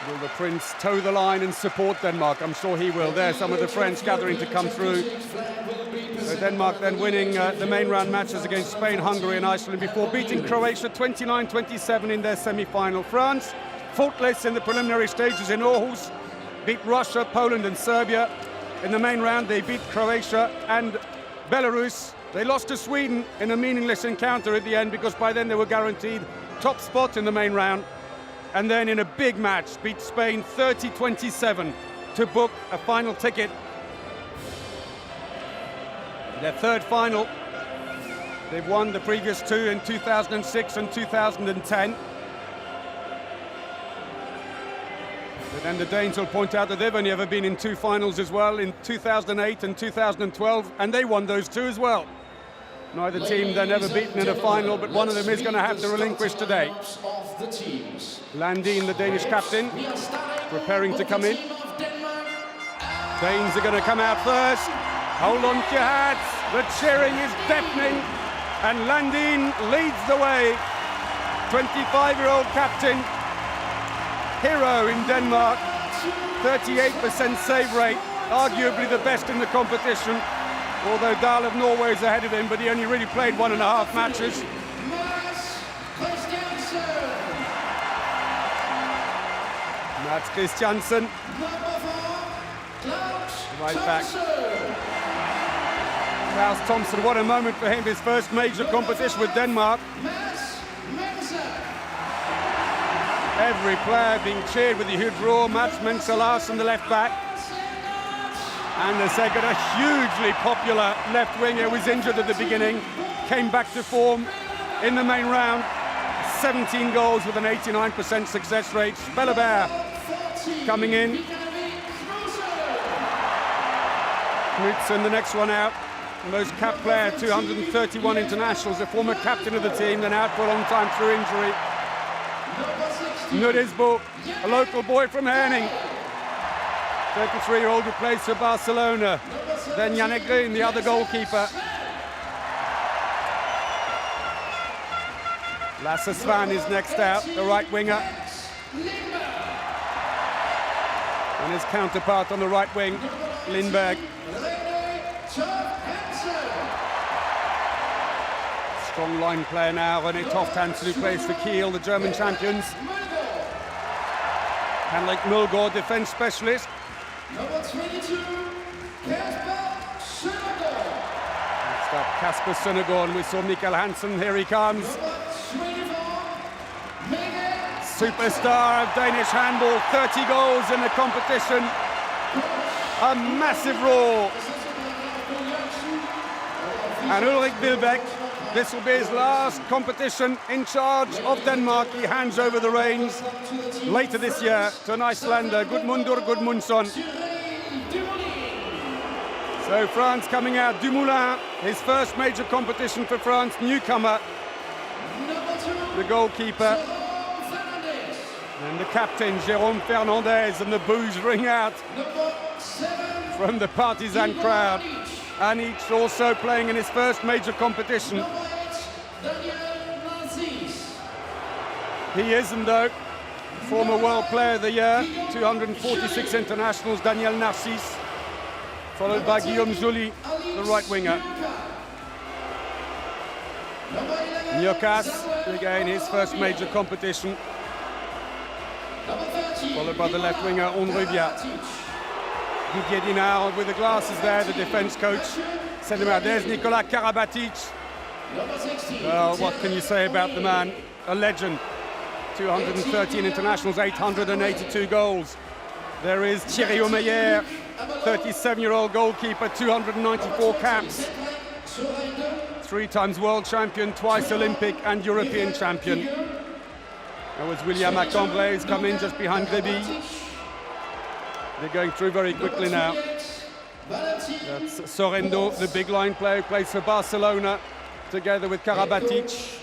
Will the Prince toe the line and support Denmark? I'm sure he will. There, some of the French gathering to come through. So Denmark then winning the main round matches against Spain, Hungary and Iceland before beating Croatia 29-27 in their semi-final. France, faultless in the preliminary stages in Aarhus, beat Russia, Poland and Serbia. In the main round, they beat Croatia and Belarus. They lost to Sweden in a meaningless encounter at the end because by then they were guaranteed top spot in the main round. And then in a big match, beat Spain 30-27 to book a final ticket. Their third final. They've won the previous two in 2006 and 2010. But then the Danes will point out that they've only ever been in two finals as well, in 2008 and 2012, and they won those two as well. Neither team then ever beaten in a final, but one of them is going to have to relinquish today. Landin, the Danish captain, preparing to come in. Danes are going to come out first. Hold on to your hats. The cheering is deafening, and Landin leads the way. 25-year-old captain, hero in Denmark. 38% save rate, arguably the best in the competition. Although Dahl of Norway is ahead of him, but he only really played 1.5 matches. Mats Christiansen. Right back. Klaus Thompson, what a moment for him, his first major competition with Denmark. Every player being cheered with the huge roar. Mats Mensah-Larsen, the left back. And the second, a hugely popular left winger, was injured at the beginning, came back to form in the main round. 17 goals with an 89% success rate. Spellebert coming in. Knudsen, the next one out. Most capped player, 231 internationals, a former captain of the team, then out for a long time through injury. Nudisbo, a local boy from Herning. 33-year-old who plays for Barcelona. Then Yannick Green, the other goalkeeper. Lasse Svan is next out, the right winger. And his counterpart on the right wing, Lindberg. Strong line player now, René Toft Hansen, who plays for Kiel, the German champions. Henrik Mulgaard, defense specialist. Number 22, Kasper Søndergaard. Next up, Kasper Søndergaard. We saw Michael Hansen, here he comes. Superstar of Danish handball, 30 goals in the competition. A massive roar. And Ulrik Wilbek, this will be his last competition in charge of Denmark. He hands over the reins later this year to an Icelander, Gudmundur Gudmundsson. So France coming out, Dumoulin, his first major competition for France, newcomer. The goalkeeper. And the captain, Jérôme Fernandez, and the boos ring out from the partisan crowd. Anic also playing in his first major competition. He isn't, though. Former World Player of the Year, 246 internationals, Daniel Narcisse, followed by Guillaume Joly, the right winger. Njokas, again his first major competition, followed by the left winger, Onrubia. Didier Dinard with the glasses there, the defense coach, sent him out. There's Nikola Karabatic. Well, what can you say about the man? A legend. 213 internationals, 882 goals. There is Thierry Omeyer, 37-year-old goalkeeper, 294 caps. 3 times world champion, twice Olympic and European champion. There was William Acambre, who's come in just behind Greby. They're going through very quickly now. That's Sorrento, the big line player who plays for Barcelona, together with Karabatic.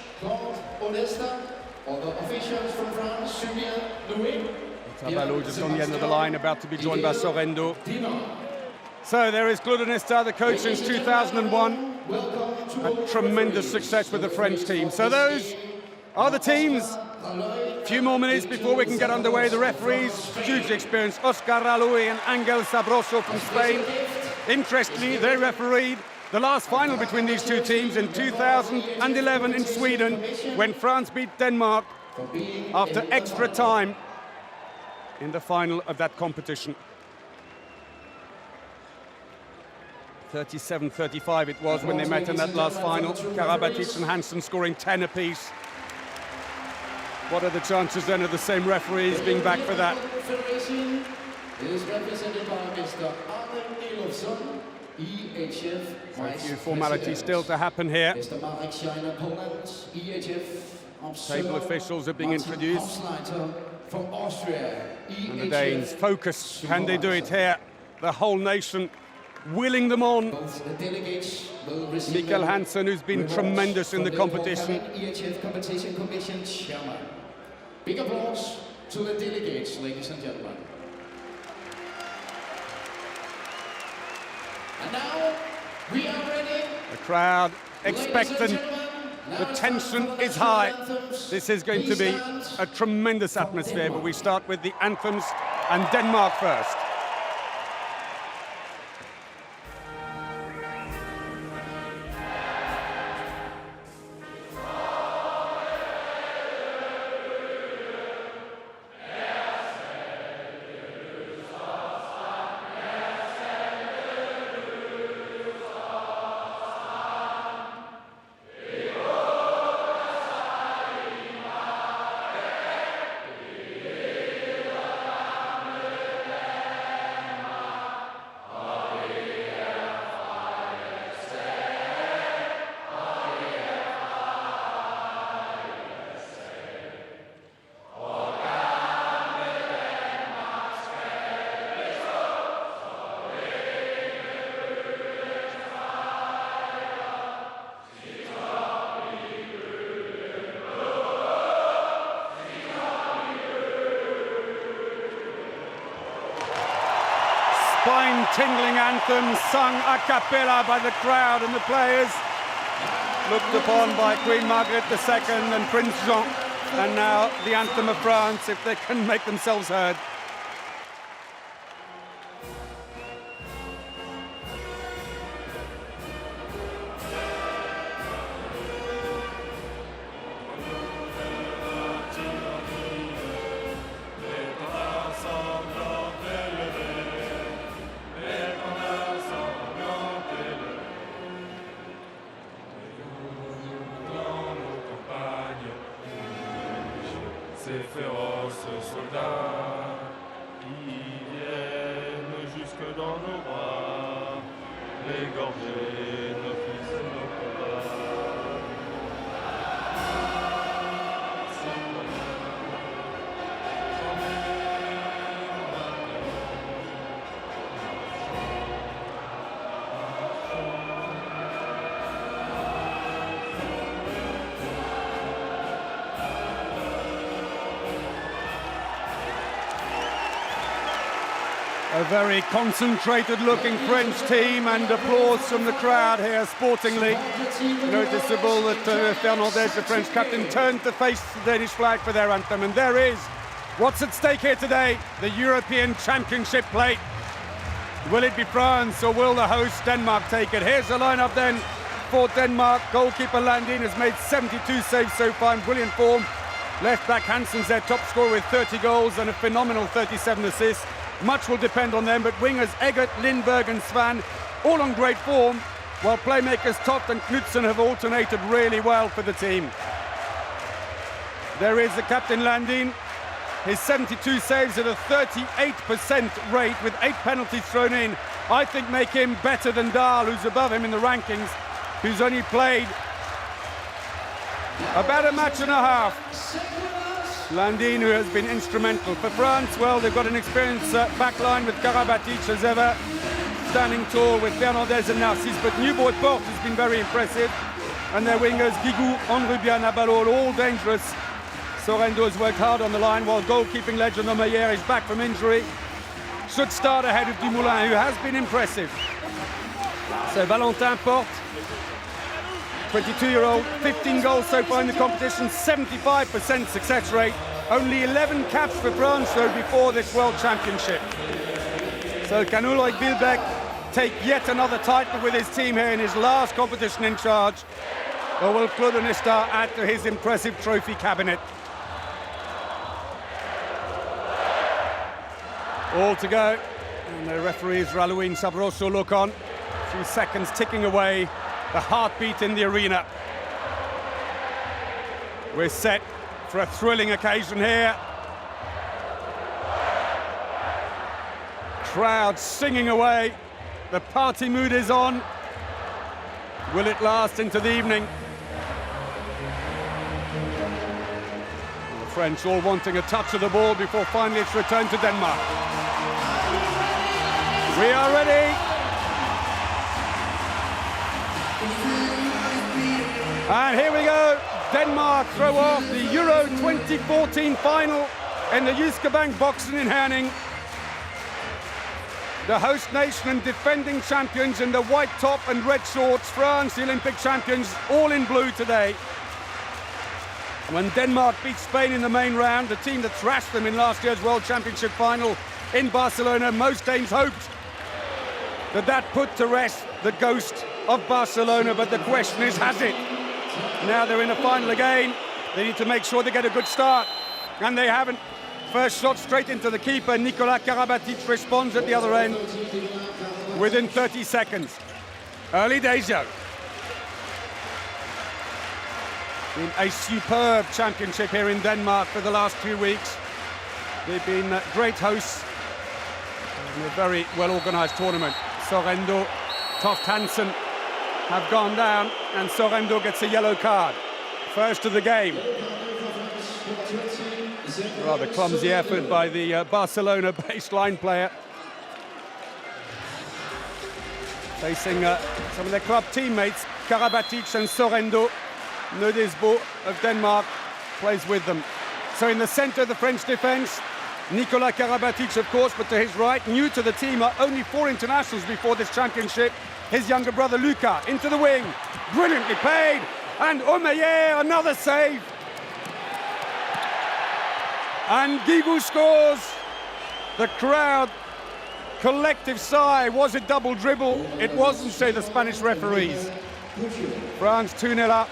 Tabalo just on the end of the line, about to be joined by Sorrento. So there is Claude Onesta, the coach since 2001. A tremendous success with the French team. So those are the teams Few more minutes before we can get underway. The referees, hugely experienced, Oscar Ralui and Angel Sabroso from Spain. Interestingly, they refereed the last final between these two teams in 2011 in Sweden, when France beat Denmark after extra time in the final of that competition. 37-35 it was when they met in that last final. Karabatic and Hansen scoring 10 apiece. What are the chances then of the same referees being back for that? Federation is represented by Mr. EHF. So a few formalities still to happen here. Mr. Marek Scheiner, Poland, EHF. Table officials are being introduced. From Austria, And the Danes focused. Can they do it here? The whole nation willing them on. Mikkel Hansen, who's been tremendous in the competition. EHF Competition Commission Chairman. Big applause to the delegates, ladies and gentlemen. And now we are ready. The crowd expectant. The tension is high. This is going to be a tremendous atmosphere, but we start with the anthems and Denmark first. Spine-tingling anthem sung a cappella by the crowd and the players, looked upon by Queen Margaret II and Prince Jean, and now the anthem of France, if they can make themselves heard. Ces féroces soldats qui viennent jusque dans nos bras, égorger nos fils et nos combats. A very concentrated-looking French team, and applause from the crowd here sportingly. Noticeable that Fernandez, the French captain, turned to face the Danish flag for their anthem. And there is what's at stake here today, the European Championship plate. Will it be France or will the host Denmark take it? Here's the lineup then for Denmark. Goalkeeper Landin has made 72 saves so far in brilliant form. Left back Hansen's their top scorer with 30 goals and a phenomenal 37 assists. Much will depend on them, but wingers Eggert, Lindberg and Svan all on great form, while playmakers Toft and Knudsen have alternated really well for the team. There is the captain Landin. His 72 saves at a 38% rate with 8 penalties thrown in, I think make him better than Dahl, who's above him in the rankings, who's only played about a match and a half. Landin, who has been instrumental. For France, well, they've got an experienced backline with Karabatic as ever, standing tall with Fernandez and Narcisse, but Newbold Porte has been very impressive. And their wingers, Guigou, Onrubia, Nabalol, all dangerous. Sorrento has worked hard on the line, while goalkeeping legend Omeyer is back from injury. Should start ahead of Dumoulin, who has been impressive. So Valentin Porte 22-year-old, 15 goals so far in the competition, 75% success rate. Only 11 caps for France, though, before this World Championship. So can Ulrich Wilbeck take yet another title with his team here in his last competition in charge? Or will Claude Onesta add to his impressive trophy cabinet? All to go. And the referees Ralouin Sabroso look on. A few seconds ticking away, the heartbeat in the arena. We're set for a thrilling occasion here. Crowd singing away. The party mood is on. Will it last into the evening? The French all wanting a touch of the ball before finally it's returned to Denmark. We are ready. And here we go. Denmark throw off the Euro 2014 final in the Jyske Bank Boxen in Herning. The host nation and defending champions in the white top and red shorts. France, the Olympic champions, all in blue today. When Denmark beat Spain in the main round, the team that thrashed them in last year's World Championship final in Barcelona, most Danes hoped that put to rest the ghost of Barcelona, but the question is, has it? Now they're in the final again. They need to make sure they get a good start, and they haven't. First shot straight into the keeper. Nicolas Karabatic responds at the other end within 30 seconds. Early days, though. In a superb championship here in Denmark for the last few weeks. They've been great hosts in a very well-organised tournament. Sorrento, Toft Hansen have gone down, and Sorrento gets a yellow card. First of the game. Rather clumsy effort by the Barcelona-based line player. Facing some of their club teammates, Karabatic and Sorrento. Nødesbo of Denmark plays with them. So in the centre of the French defence, Nicolas Karabatic, of course, but to his right, new to the team, are only 4 internationals before this championship. His younger brother, Luca, into the wing. Brilliantly played. And Omeyer, another save. And Guigou scores. The crowd, collective sigh. Was it double dribble? It wasn't, say the Spanish referees. France 2-0 up.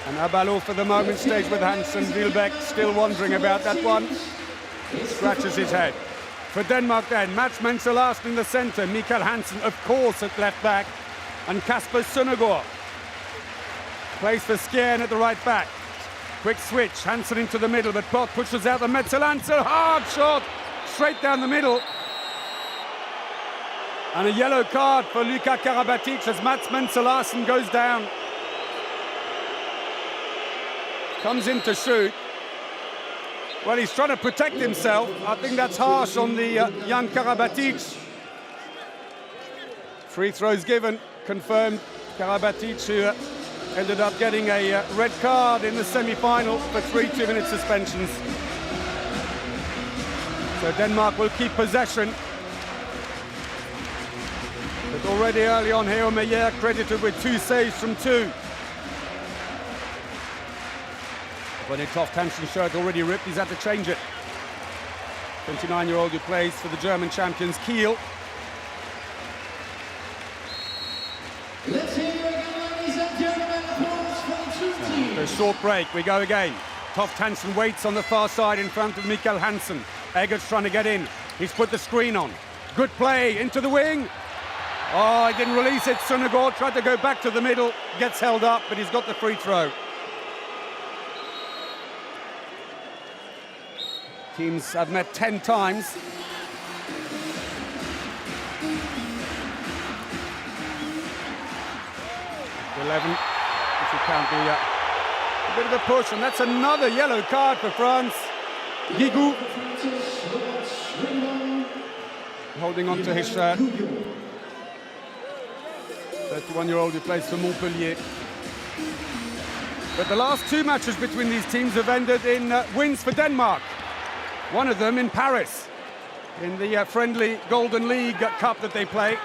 And Abalo for the moment stays with Hansen. Wilbeck still wondering about that one. Scratches his head. For Denmark then, Mats Mensah last in the centre. Michael Hansen, of course, at left back. And Kasper Søndergaard plays for Skjern at the right back. Quick switch, Hansen into the middle, but Plot pushes out the Metzelancer. Hard shot, straight down the middle. And a yellow card for Luka Karabatic as Mats Mensah goes down. Comes in to shoot. Well, he's trying to protect himself. I think that's harsh on the young Karabatic. Free throws given, confirmed. Karabatic, who ended up getting a red card in the semi-final for 3 2-minute suspensions. So Denmark will keep possession. But already early on here, Meyer credited with 2 saves from 2. When a Toft Hansen shirt already ripped, he's had to change it. 29-year-old who plays for the German champions Kiel. Let's hear you again, ladies and gentlemen. Applause for the 2 teams. A short break, we go again. Toft Hansen waits on the far side in front of Michael Hansen. Eggert's trying to get in. He's put the screen on. Good play into the wing. Oh, he didn't release it. Søndergaard tried to go back to the middle. Gets held up, but he's got the free throw. Teams have met 10 times. (11) if you count the a bit of a push, and that's another yellow card for France. Guigou holding on to his shirt. 31-year-old who plays for Montpellier. But the last 2 matches between these teams have ended in wins for Denmark. One of them in Paris, in the friendly Golden League Cup that they play.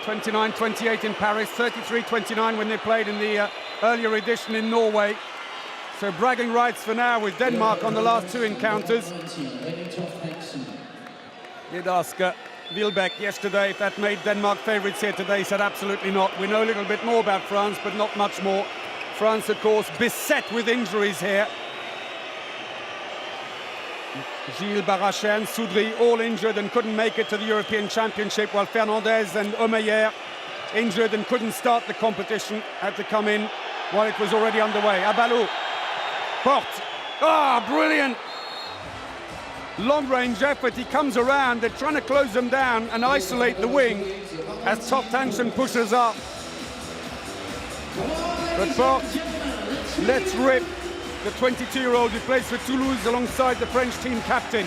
29-28 in Paris, 33-29 when they played in the earlier edition in Norway. So bragging rights for now with Denmark on the last two encounters. Did ask Wilbeck yesterday if that made Denmark favourites here today. He said absolutely not. We know a little bit more about France, but not much more. France, of course, beset with injuries here. Gilles Barachen, Soudry, all injured and couldn't make it to the European Championship, while Fernandez and Omeyer injured and couldn't start the competition, had to come in while it was already underway. Abalo, Porte, brilliant! Long-range effort, he comes around, they're trying to close them down and isolate the wing as Top Tansen pushes up. But Porte lets rip. The 22-year-old who plays for Toulouse alongside the French team captain.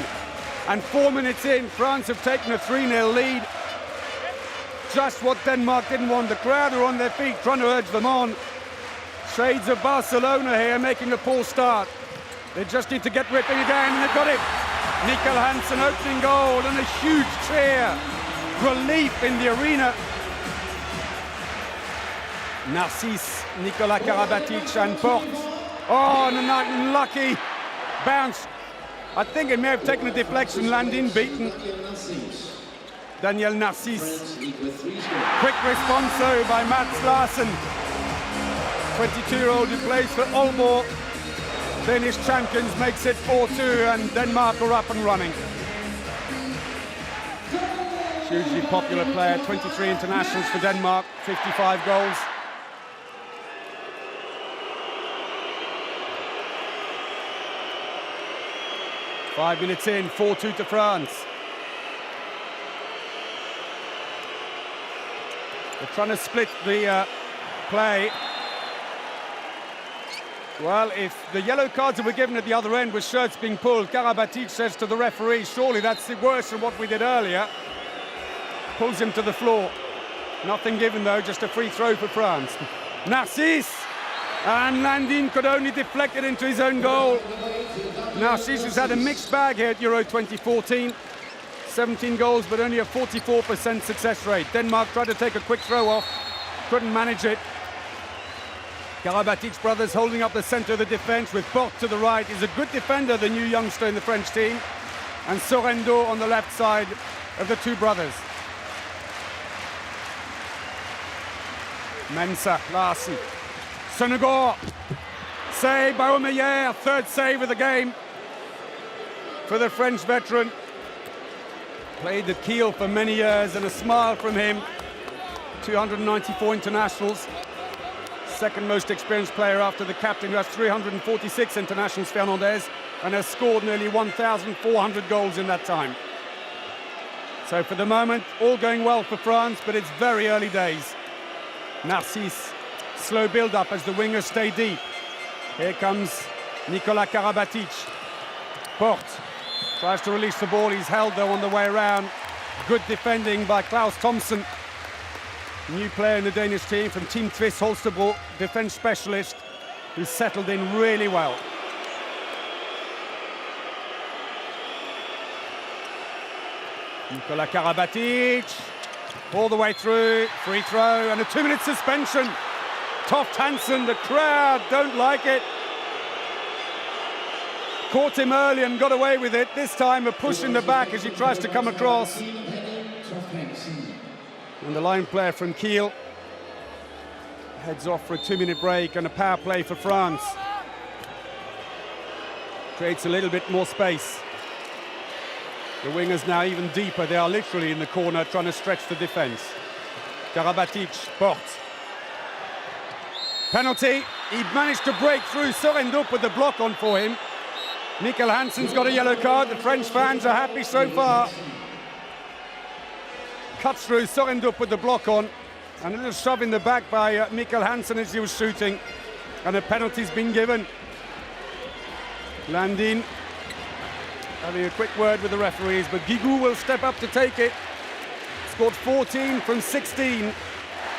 And 4 minutes in, France have taken a 3-0 lead. Just what Denmark didn't want. The crowd are on their feet trying to urge them on. Shades of Barcelona here making a poor start. They just need to get ripping again, and they've got it. Mikkel Hansen opening goal and a huge cheer. Relief in the arena. Narcisse, Nicolas Karabatic and Porte. Oh, and an unlucky bounce. I think it may have taken a deflection. Landin beaten. Daniel Narcisse. Quick response though by Mats Larsen. 22-year-old who plays for Aalborg. Danish champions, makes it 4-2 and Denmark are up and running. Hugely popular player, 23 internationals for Denmark, 55 goals. Five minutes in, 4-2 to France. They're trying to split the play. Well, if the yellow cards that were given at the other end with shirts being pulled, Karabatic says to the referee, surely that's worse than what we did earlier. Pulls him to the floor. Nothing given though, just a free throw for France. Narcisse! And Landin could only deflect it into his own goal. Narcisse has had a mixed bag here at Euro 2014. 17 goals, but only a 44% success rate. Denmark tried to take a quick throw off, couldn't manage it. Karabatic brothers holding up the centre of the defence with Porte to the right. He's a good defender, the new youngster in the French team. And Sorrento on the left side of the two brothers. Mensah, Larsen. Sonnegaard, save by Omeyer, third save of the game for the French veteran. Played at Kiel for many years and a smile from him. 294 internationals. Second most experienced player after the captain, who has 346 internationals, Fernandez, and has scored nearly 1,400 goals in that time. So for the moment, all going well for France, but it's very early days. Narcisse. Slow build-up as the wingers stay deep. Here comes Nicolas Karabatic. Porte tries to release the ball. He's held, though, on the way around. Good defending by Klaus Thomsen. New player in the Danish team from Team Twist Holstebro, defence specialist, who's settled in really well. Nicolas Karabatic, all the way through, free throw, and a 2-minute suspension. Top Tansen, the crowd don't like it. Caught him early and got away with it. This time a push in the back as he tries to come across. And the line player from Kiel heads off for a 2-minute break and a power play for France. Creates a little bit more space. The wingers now even deeper. They are literally in the corner trying to stretch the defence. Karabatic, Porte. Penalty. He managed to break through. Sorrento put the block on for him. Mikkel Hansen's got a yellow card. The French fans are happy so far. Cuts through. Sorrento put the block on. And a little shove in the back by Mikkel Hansen as he was shooting. And a penalty's been given. Landin having a quick word with the referees, but Guigou will step up to take it. Scored 14 from 16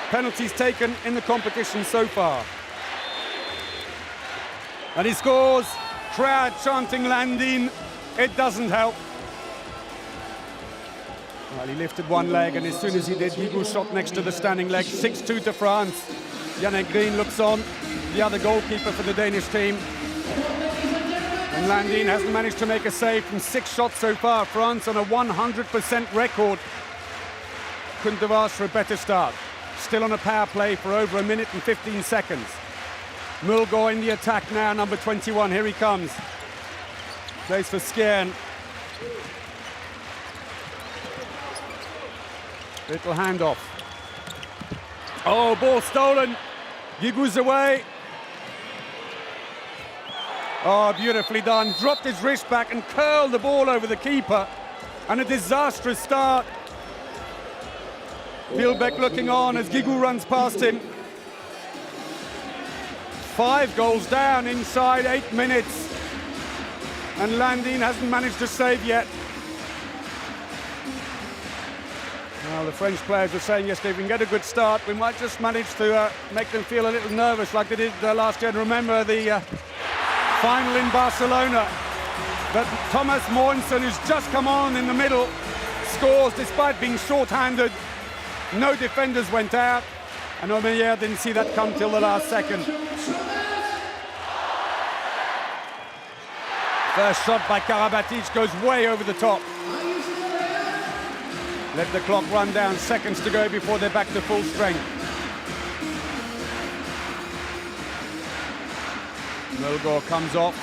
penalties taken in the competition so far. And he scores. Crowd chanting Landin. It doesn't help. Well, he lifted one leg, and as soon as he did, Guigou shot next to the standing leg. 6-2 to France. Yannick Green looks on, the other goalkeeper for the Danish team. And Landin hasn't managed to make a save from 6 shots so far. France on a 100% record. Couldn't have asked for a better start. Still on a power play for over 1 minute and 15 seconds. Mulgaard in the attack now, number 21. Here he comes. Plays for Skjern. Little handoff. Oh, ball stolen. Guigou's away. Oh, beautifully done. Dropped his wrist back and curled the ball over the keeper. And a disastrous start. Throwback looking on as Guigou runs past him. 5 goals down inside 8 minutes. And Landin hasn't managed to save yet. Well, the French players were saying yesterday, if we can get a good start, we might just manage to make them feel a little nervous like they did last year. And remember the final in Barcelona. But Thomas Mogensen, who's just come on in the middle, scores despite being short-handed. No defenders went out, and Omeyer didn't see that come till the last second. First shot by Karabatic goes way over the top. Let the clock run down, seconds to go before they're back to full strength. Mulgaard comes off.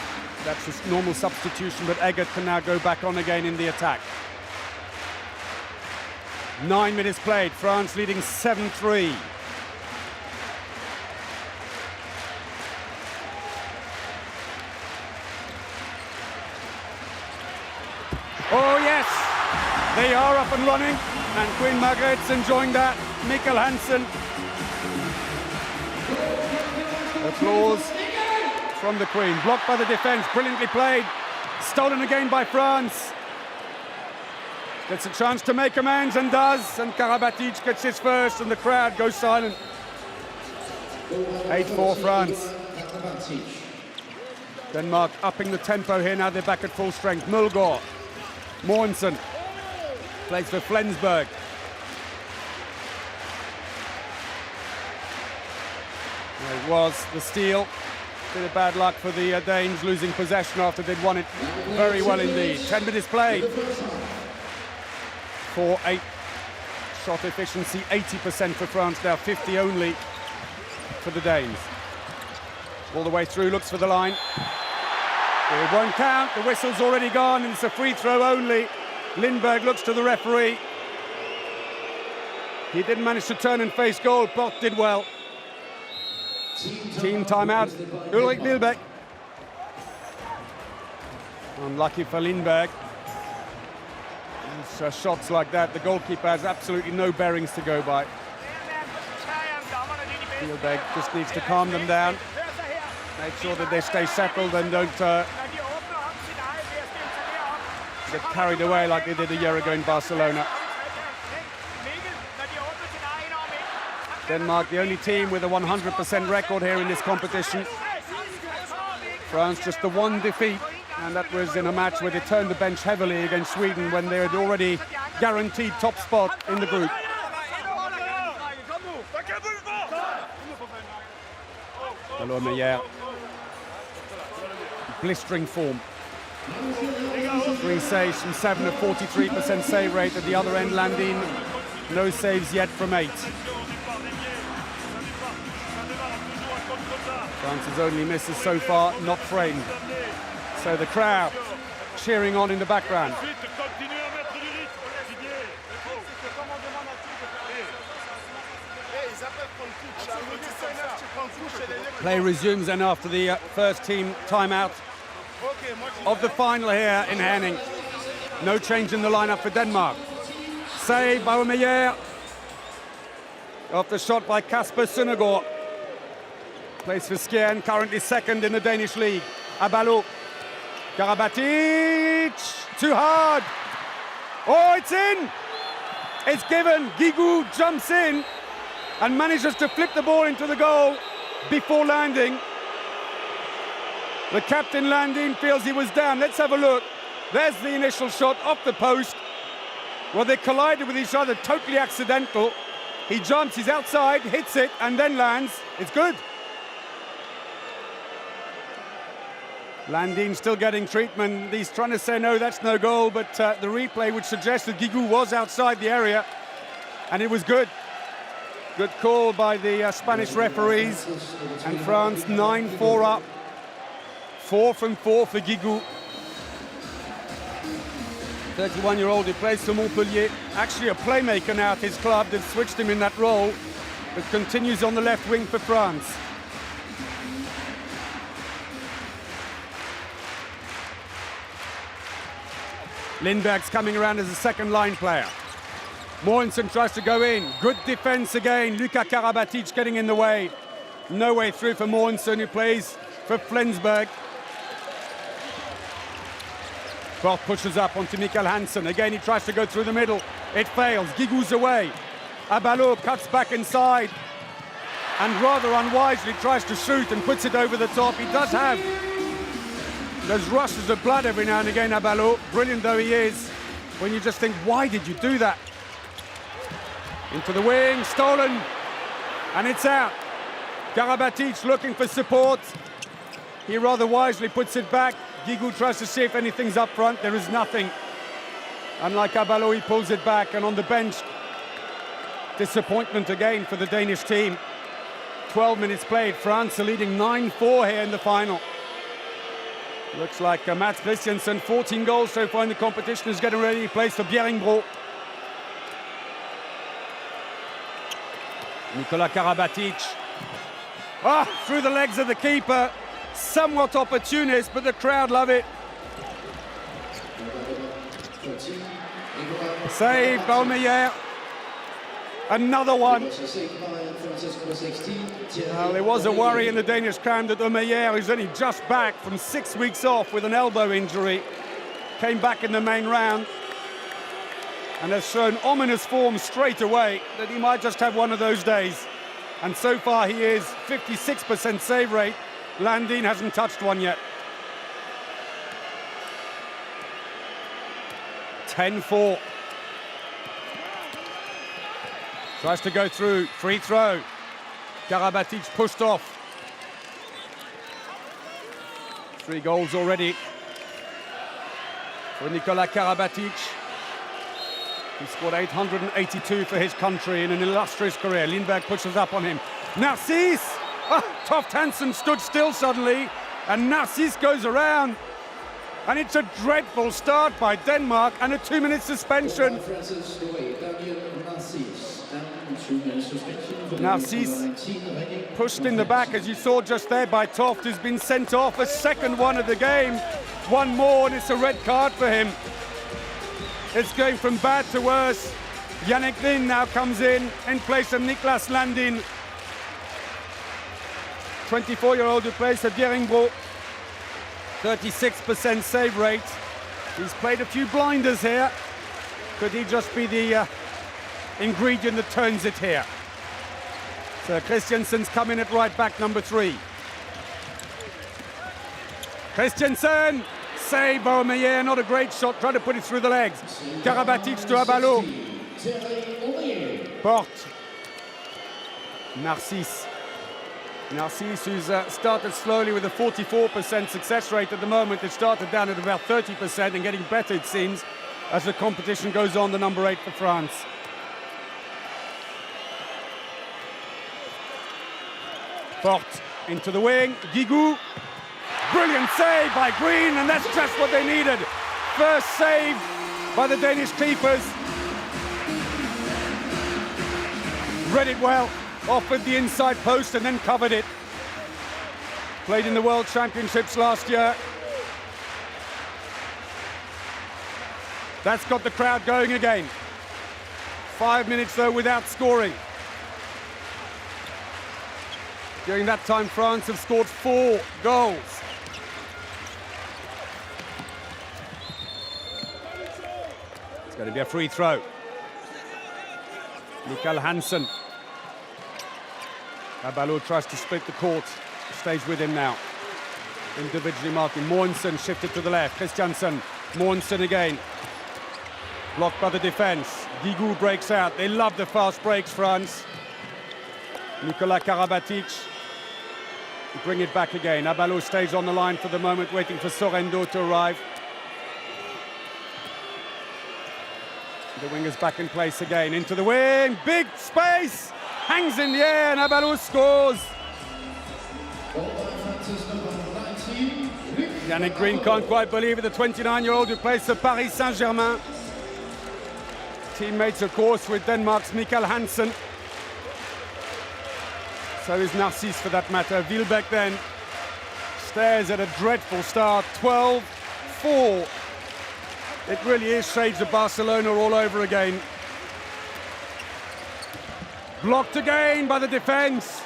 That's a normal substitution, but Eggert can now go back on again in the attack. 9 minutes played, France leading 7-3. Oh yes, they are up and running, and Queen Margret's enjoying that. Mikkel Hansen. Applause from the Queen. Blocked by the defence, brilliantly played. Stolen again by France. Gets a chance to make amends and does, and Karabatic gets his first and the crowd goes silent. 8-4 France. Denmark upping the tempo here, now they're back at full strength. Mulgaard, Mogensen, plays for Flensburg. There it was, the steal. Bit of bad luck for the Danes, losing possession after they'd won it very well indeed. 10 minutes played. 4-8 shot efficiency, 80% for France now, 50 only for the Danes. All the way through, looks for the line. It won't count, the whistle's already gone, and it's a free throw only. Lindberg looks to the referee. He didn't manage to turn and face goal, Porte did well. Team timeout, Ulrich Lilbeck. Unlucky for Lindberg. Shots like that, the goalkeeper has absolutely no bearings to go by. Lilbeck just needs to calm them down, make sure that they stay settled and don't get carried away like they did a year ago in Barcelona. Denmark, the only team with a 100% record here in this competition. France just the one defeat, and that was in a match where they turned the bench heavily against Sweden when they had already guaranteed top spot in the group. Omeyer, blistering form. 3 saves from 7, a 43% save rate. At the other end, Landin, no saves yet from 8. France's only misses so far, not framed. So the crowd cheering on in the background. Play resumes then after the first team timeout of the final here in Herning. No change in the lineup for Denmark. Save by Omeyer. After shot by Kasper Søndergaard. Plays for Skjern, currently second in the Danish league. Abalo. Karabatic. Too hard. Oh, it's in. It's given. Guigou jumps in and manages to flip the ball into the goal before landing. The captain Landin feels he was down. Let's have a look. There's the initial shot off the post. Well, they collided with each other, totally accidental. He jumps, he's outside, hits it, and then lands. It's good. Landin still getting treatment. He's trying to say, no, that's no goal, but the replay would suggest that Guigou was outside the area, and it was good. Good call by the Spanish referees. And France 9-4 up. 4 from 4 for Guigou. 31-year-old who plays for Montpellier. Actually a playmaker now at his club. They've switched him in that role, but continues on the left wing for France. Lindberg's coming around as a second line player. Mogensen tries to go in. Good defense again. Luka Karabatic getting in the way. No way through for Mogensen, who plays for Flensburg. Porte pushes up onto Mikkel Hansen. Again, he tries to go through the middle. It fails. Guigou's away. Abalo cuts back inside and rather unwisely tries to shoot and puts it over the top. He does have those rushes of blood every now and again, Abalo. Brilliant though he is, when you just think, why did you do that? Into the wing, stolen, and it's out. Karabatic looking for support. He rather wisely puts it back. Guigou tries to see if anything's up front. There is nothing. Unlike Abalo, he pulls it back, and on the bench, disappointment again for the Danish team. 12 minutes played. France are leading 9-4 here in the final. Looks like Mats Christiansen, 14 goals so far in the competition, is getting ready. He plays for Bjerringbro. Nicolas Karabatic. Through the legs of the keeper. Somewhat opportunist, but the crowd love it. Save, Baumeyer. Another one. Well, there was a worry in the Danish crowd that Baumeyer, who's only just back from 6 weeks off with an elbow injury, came back in the main round and has shown ominous form straight away that he might just have one of those days. And so far he is 56% save rate. Landin hasn't touched one yet. 10-4. Tries to go through, free throw. Karabatic pushed off. 3 goals already for Nicolas Karabatic. He scored 882 for his country in an illustrious career. Lindberg pushes up on him. Narcisse! Toft Hansen stood still suddenly, and Narcisse goes around. And it's a dreadful start by Denmark and a 2-minute suspension. Narcisse pushed in the back, as you saw just there, by Toft, who's been sent off. A second one of the game. One more, and it's a red card for him. It's going from bad to worse. Yannick Lin now comes in place of Niklas Landin. 24-year-old who plays for Bjerringbro. 36% save rate. He's played a few blinders here. Could he just be the ingredient that turns it here? So Christiansen's come in at right back, number 3. Christiansen! Save, Baumeyer, not a great shot, trying to put it through the legs. Karabatic to Abalo. Porte. Narcisse. Narcisse, who's started slowly with a 44% success rate at the moment. It started down at about 30% and getting better, it seems, as the competition goes on, the number 8 for France. Porte into the wing. Guigou. Brilliant save by Green, and that's just what they needed. First save by the Danish keepers. Read it well, offered the inside post and then covered it. Played in the World Championships last year. That's got the crowd going again. 5 minutes though without scoring. During that time, France have scored 4 goals. It's going to be a free throw. Mikkel Hansen. Abalo tries to split the court. Stays with him now. Individually marking. Mogensen shifted to the left. Christiansen. Mogensen again. Blocked by the defense. Guigou breaks out. They love the fast breaks, France. Nicolas Karabatic. Bring it back again. Abalo stays on the line for the moment, waiting for Sorrento to arrive. The winger's back in place again. Into the wing. Big space. Hangs in the air and Abalo scores. Yannick Green can't quite believe it. The 29-year-old who plays for Paris Saint-Germain. Teammates, of course, with Denmark's Michael Hansen. So is Narcisse, for that matter. Wilbeck then stares at a dreadful start. 12-4. It really is shades of Barcelona all over again. Blocked again by the defense.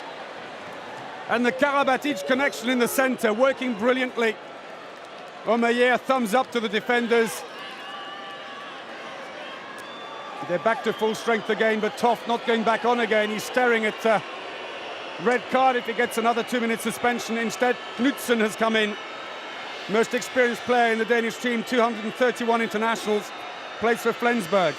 And the Karabatic connection in the center, working brilliantly. Omeyer, thumbs up to the defenders. They're back to full strength again, but Toft not going back on again. He's staring at red card if he gets another 2-minute suspension. Instead, Knudsen has come in. Most experienced player in the Danish team, 231 internationals, plays for Flensburg.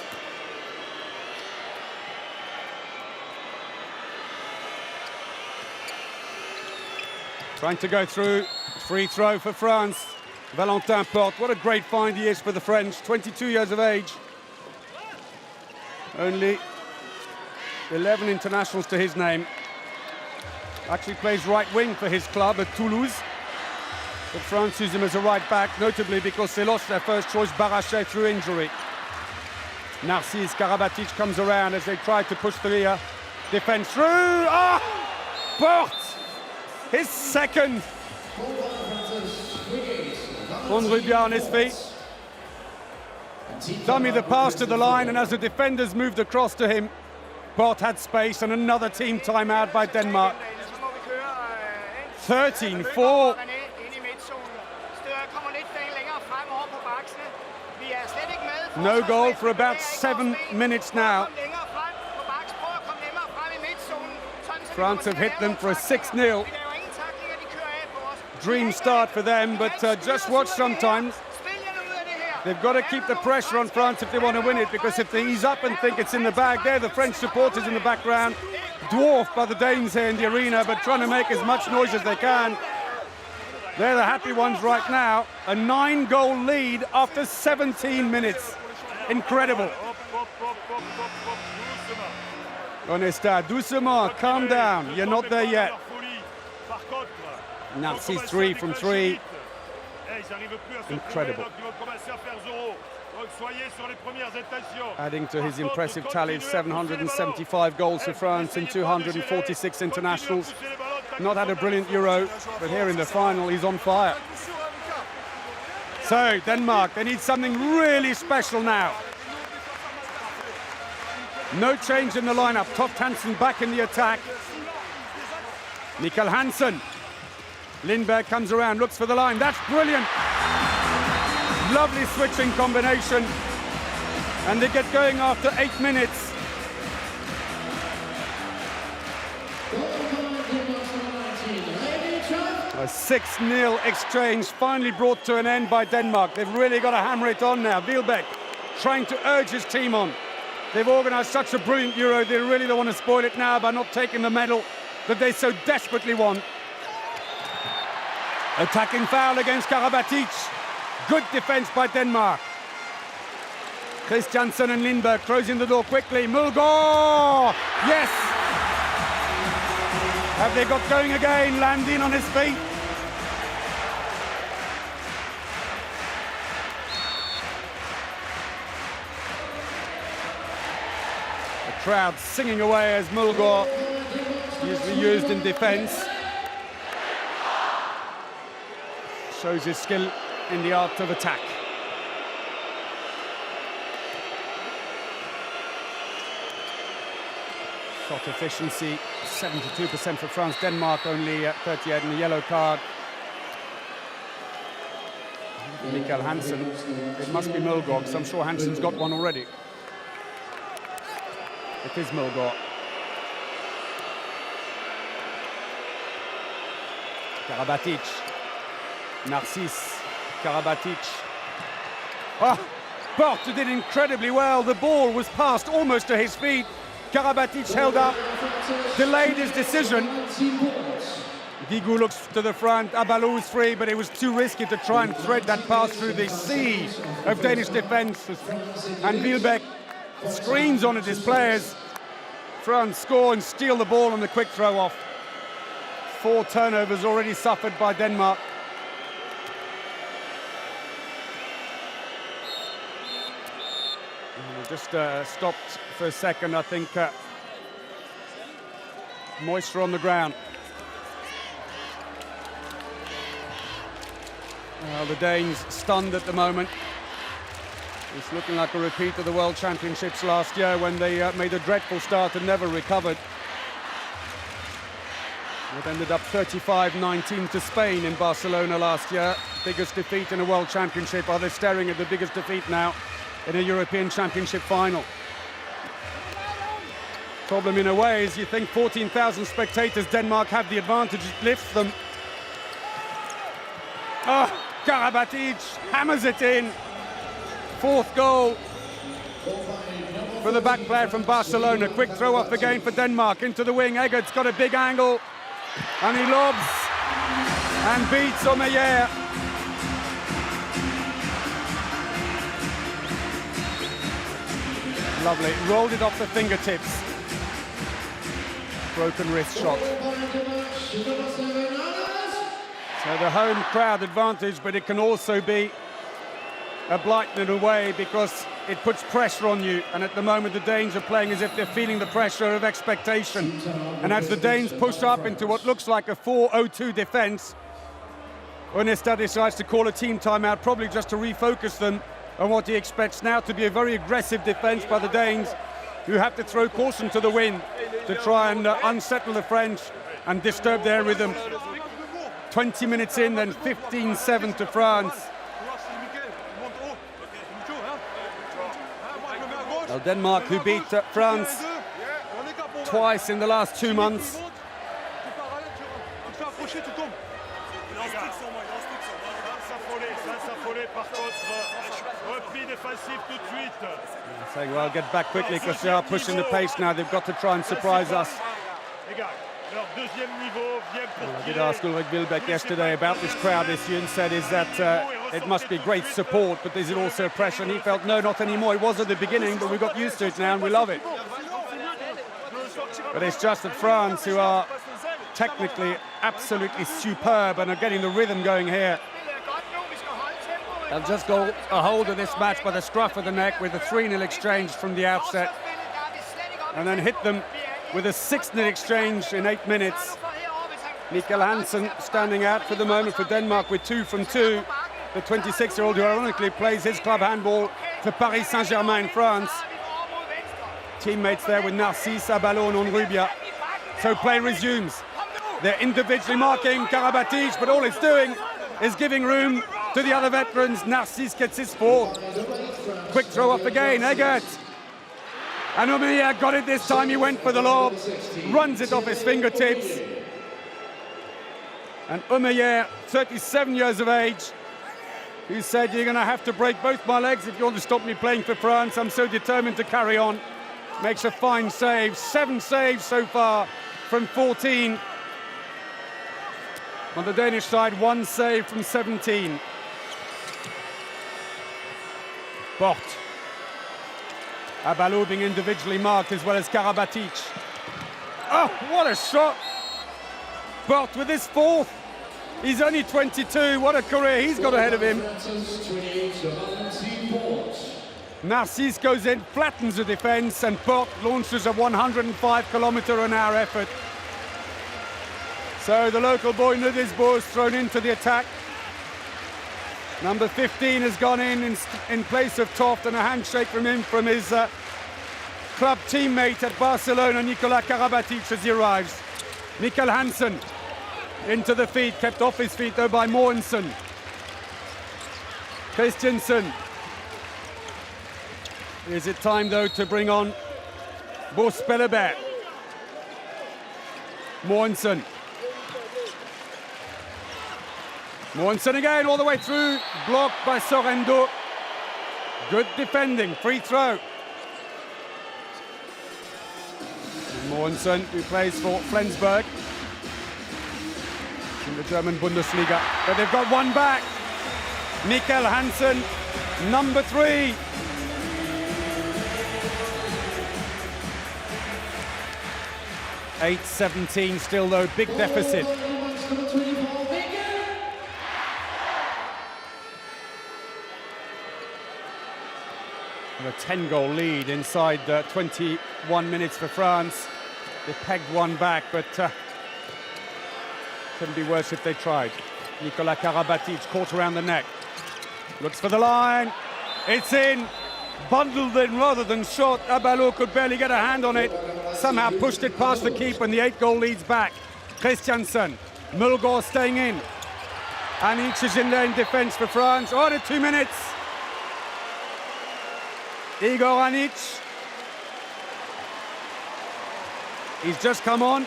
Trying to go through, free throw for France. Valentin Porte, what a great find he is for the French, 22 years of age. Only 11 internationals to his name. Actually plays right wing for his club at Toulouse. But France use him as a right back, notably because they lost their first choice, Barachet, through injury. Narcisse Karabatic comes around as they try to push the defense through. Ah! Porte! His second. Onrubia on his feet. Dummy the pass to the line, and as the defenders moved across to him, Porte had space, and another team timeout by Denmark. 13-4. No goal for about 7 minutes now. France have hit them for a 6-0. Dream start for them, but just watch sometimes. They've got to keep the pressure on France if they want to win it, because if they ease up and think it's in the bag, they're the French supporters in the background, dwarfed by the Danes here in the arena, but trying to make as much noise as they can. They're the happy ones right now. A 9-goal lead after 17 minutes. Incredible. Onesta, doucement, calm down. You're not there yet. Narcisse 3 from 3. Incredible. Adding to his impressive tally of 775 goals for France and 246 internationals. Not had a brilliant Euro, but here in the final he's on fire. So Denmark, they need something really special now. No change in the lineup. Toft Hansen back in the attack. Mikkel Hansen. Lindberg comes around, looks for the line. That's brilliant. Lovely switching combination. And they get going after 8 minutes. A 6-0 exchange finally brought to an end by Denmark. They've really got to hammer it on now. Wilbeck trying to urge his team on. They've organised such a brilliant Euro. They really don't want to spoil it now by not taking the medal that they so desperately want. Attacking foul against Karabatic. Good defense by Denmark. Christiansen and Lindberg closing the door quickly. Mulgaard! Yes! Have they got going again? Landin on his feet. The crowd singing away as Mulgaard, usually used in defense, shows his skill in the art of attack. Shot efficiency, 72% for France. Denmark only 38 in the yellow card. Mikkel Hansen. It must be Mulgaard, because I'm sure Hansen's got one already. It is Mulgaard. Karabatic. Narcisse. Karabatic. Oh, Bort did incredibly well. The ball was passed almost to his feet. Karabatic held up, delayed his decision. Guigou looks to the front. Abalo is free, but it was too risky to try and thread that pass through the sea of Danish defence. And Wilbeck screens on at his players. France score and steal the ball on the quick throw off. 4 turnovers already suffered by Denmark. Just stopped for a second, I think. Moisture on the ground. The Danes stunned at the moment. It's looking like a repeat of the World Championships last year when they made a dreadful start and never recovered. It ended up 35-19 to Spain in Barcelona last year. Biggest defeat in a World Championship. Are they staring at the biggest defeat now in a European Championship final? Problem in a way is you think 14,000 spectators, Denmark have the advantage, it lifts them. Oh, Karabatic hammers it in. 4th goal for the back player from Barcelona. Quick throw off again for Denmark into the wing. Eggert's got a big angle and he lobs and beats Omeyer. Lovely, rolled it off the fingertips. Broken wrist shot. So the home crowd advantage, but it can also be a blight in a way because it puts pressure on you. And at the moment, the Danes are playing as if they're feeling the pressure of expectation. And as the Danes push up into what looks like a 4-0-2 defence, Onesta decides to call a team timeout, probably just to refocus them on what he expects now to be a very aggressive defence by the Danes, who have to throw caution to the wind to try and unsettle the French and disturb their rhythm. 20 minutes in, then 15-7 to France. Well, Denmark, who beat France twice in the last 2 months. Saying, well, get back quickly because they are pushing the pace now. They've got to try and surprise us. I did ask Ulrich Wilbeck yesterday about this crowd issue and said is that it must be great support, but is it also pressure? And he felt, no, not anymore. It was at the beginning, but we got used to it now and we love it. But it's just that France, who are technically absolutely superb and are getting the rhythm going here, they'll just go a hold of this match by the scruff of the neck with a 3-0 exchange from the outset, and then hit them with a 6-0 exchange in 8 minutes. Mikkel Hansen standing out for the moment for Denmark with 2 from 2. The 26-year-old who ironically plays his club handball for Paris Saint-Germain in France. Teammates there with Narcisse, Abalo and Onrubia. So play resumes. They're individually marking Karabatic, but all it's doing is giving room to the other veterans. Narcisse gets his 4th. Quick throw up again, Eggert. And Omeyer got it this time, he went for the lob, runs it off his fingertips. And Omeyer, 37 years of age, who said, you're gonna have to break both my legs if you want to stop me playing for France. I'm so determined to carry on. Makes a fine save, 7 saves so far from 14. On the Danish side, 1 save from 17. Bort. Abalo being individually marked as well as Karabatic. Oh, what a shot! Bort with his 4th. He's only 22. What a career he's got ahead of him. Narcisse goes in, flattens the defence, and Bort launches a 105-km/h effort. So the local boy Nudisbo is thrown into the attack. Number 15 has gone in place of Toft, and a handshake from him from his club teammate at Barcelona, Nicolas Karabatic, as he arrives. Mikkel Hansen into the feet, kept off his feet though by Mogensen. Christiansen. Is it time though to bring on Bo Spelleberg? Mogensen. Mogensen again, all the way through, blocked by Sorrento. Good defending, free throw. Morensen, who plays for Flensburg in the German Bundesliga. But they've got one back. Mikkel Hansen, number 3. (8-17) still though, big deficit. A 10-goal lead inside 21 minutes for France. They pegged one back, but couldn't be worse if they tried. Nikola Karabatic caught around the neck. Looks for the line. It's in. Bundled in rather than shot. Abalo could barely get a hand on it. Somehow pushed it past the keeper, and the 8-goal lead's back. Christiansen. Mulgaard staying in. Anic is in there in defense for France. Oh, the 2 minutes. Igor Anic. He's just come on.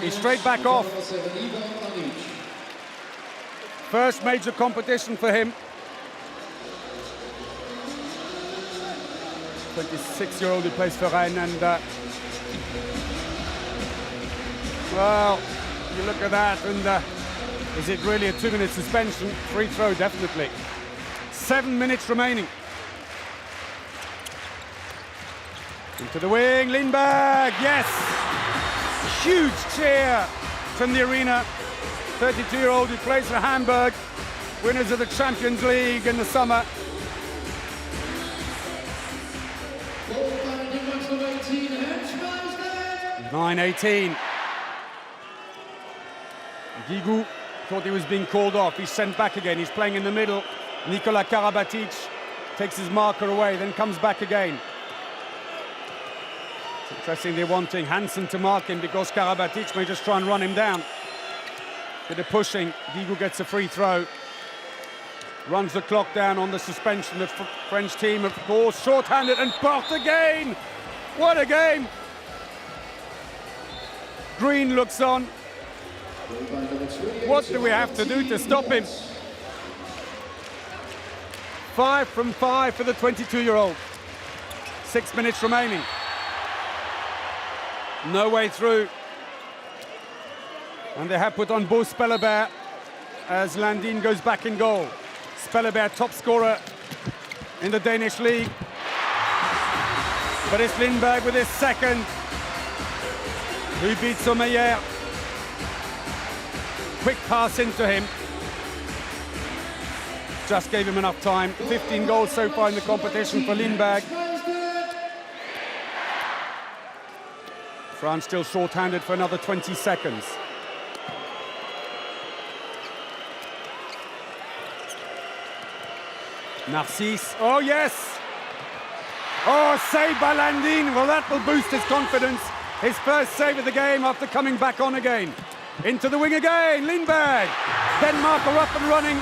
He's straight back off. First major competition for him. 26-year-old who plays for Rennes, and well, you look at that, and is it really a 2-minute suspension? Free throw, definitely. 7 minutes remaining. Into the wing, Lindberg, yes! Huge cheer from the arena. 32-year-old who plays for Hamburg, winners of the Champions League in the summer. 9-18. Guigou thought he was being called off. He's sent back again. He's playing in the middle. Nikola Karabatic takes his marker away, then comes back again. It's interesting they're wanting Hansen to mark him because Karabatic may just try and run him down. Bit of pushing. Guigou gets a free throw. Runs the clock down on the suspension. The French team, of course, short-handed, and Porte again! What a game! Green looks on. What do we have to do to stop him? 5 from 5 for the 22-year-old. 6 minutes remaining. No way through. And they have put on Bo Spelleberg as Landin goes back in goal. Spelleberg, top scorer in the Danish league. But it's Lindberg with his second. Who beats Sommeyer. Quick pass into him. Just gave him enough time. 15 goals so far in the competition for Lindberg. France still short-handed for another 20 seconds. Narcisse, oh yes! Oh, saved by Landin. Well, that will boost his confidence. His first save of the game after coming back on again. Into the wing again, Lindberg. Denmark are up and running.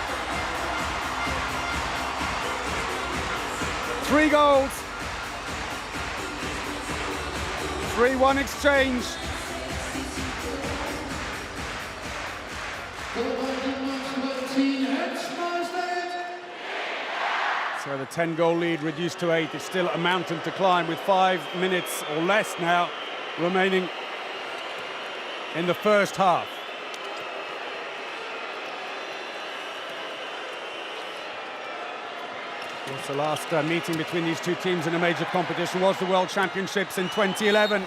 3 goals. 3-1 exchange. So the 10-goal lead reduced to 8. It's still a mountain to climb with 5 minutes or less now remaining in the first half. Of course, the last meeting between these two teams in a major competition was the World Championships in 2011.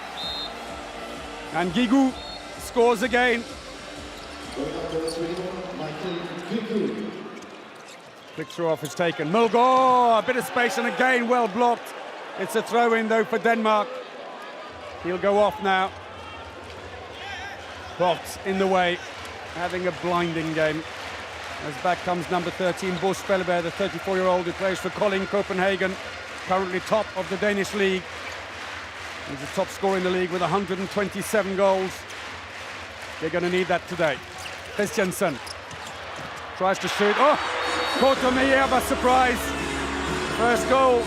And Guigou scores again. Quick throw off is taken. Mulgaard, a bit of space and again well blocked. It's a throw-in though for Denmark. He'll go off now. Porte in the way, having a blinding game. As back comes number 13, Bo Spelleberg, the 34-year-old who plays for Kolding Copenhagen, currently top of the Danish league. He's the top scorer in the league with 127 goals. They're going to need that today. Christiansen tries to shoot. Oh, Courtois by surprise. First goal.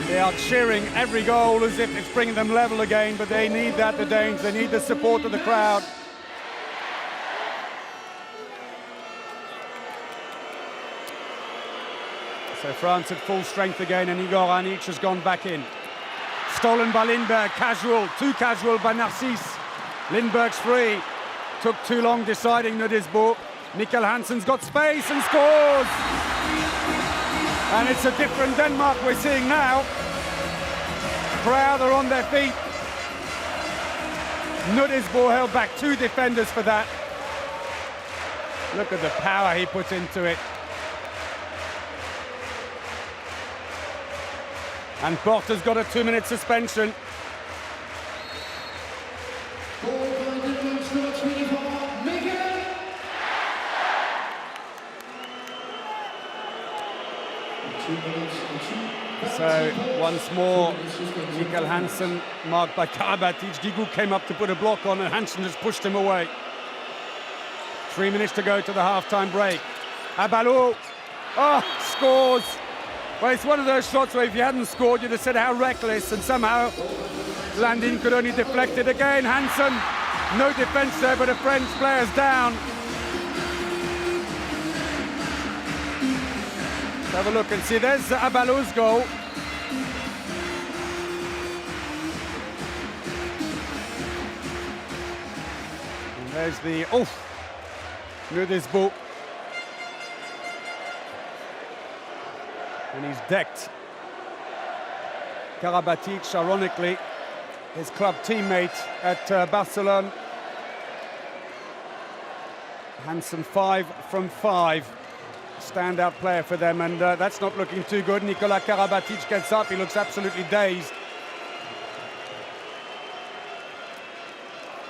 They are cheering every goal as if it's bringing them level again, but they need that, the Danes. They need the support of the crowd. So France at full strength again, and Igor Anic has gone back in. Stolen by Lindberg, casual, too casual by Narcisse. Lindberg's free. Took too long deciding Nudisbo. Mikkel Hansen's got space and scores! And it's a different Denmark we're seeing now. Crowd are on their feet. Nudisbo held back 2 defenders for that. Look at the power he put into it. And Porter's got a 2-minute suspension. So once more, Mikkel Hansen marked by Karabatic. Guigou came up to put a block on and Hansen just pushed him away. 3 minutes to go to the half-time break. Abalo, scores. Well, it's one of those shots where if you hadn't scored, you'd have said how reckless, and somehow Landin could only deflect it again. Hansen, no defense there, but a French player's down. Let's have a look and see, there's Abalo's goal. And there's the, Nudisbo. And he's decked. Karabatic, ironically, his club teammate at Barcelona. Hansen 5 from 5. Standout player for them, and that's not looking too good. Nicolas Karabatic gets up, he looks absolutely dazed.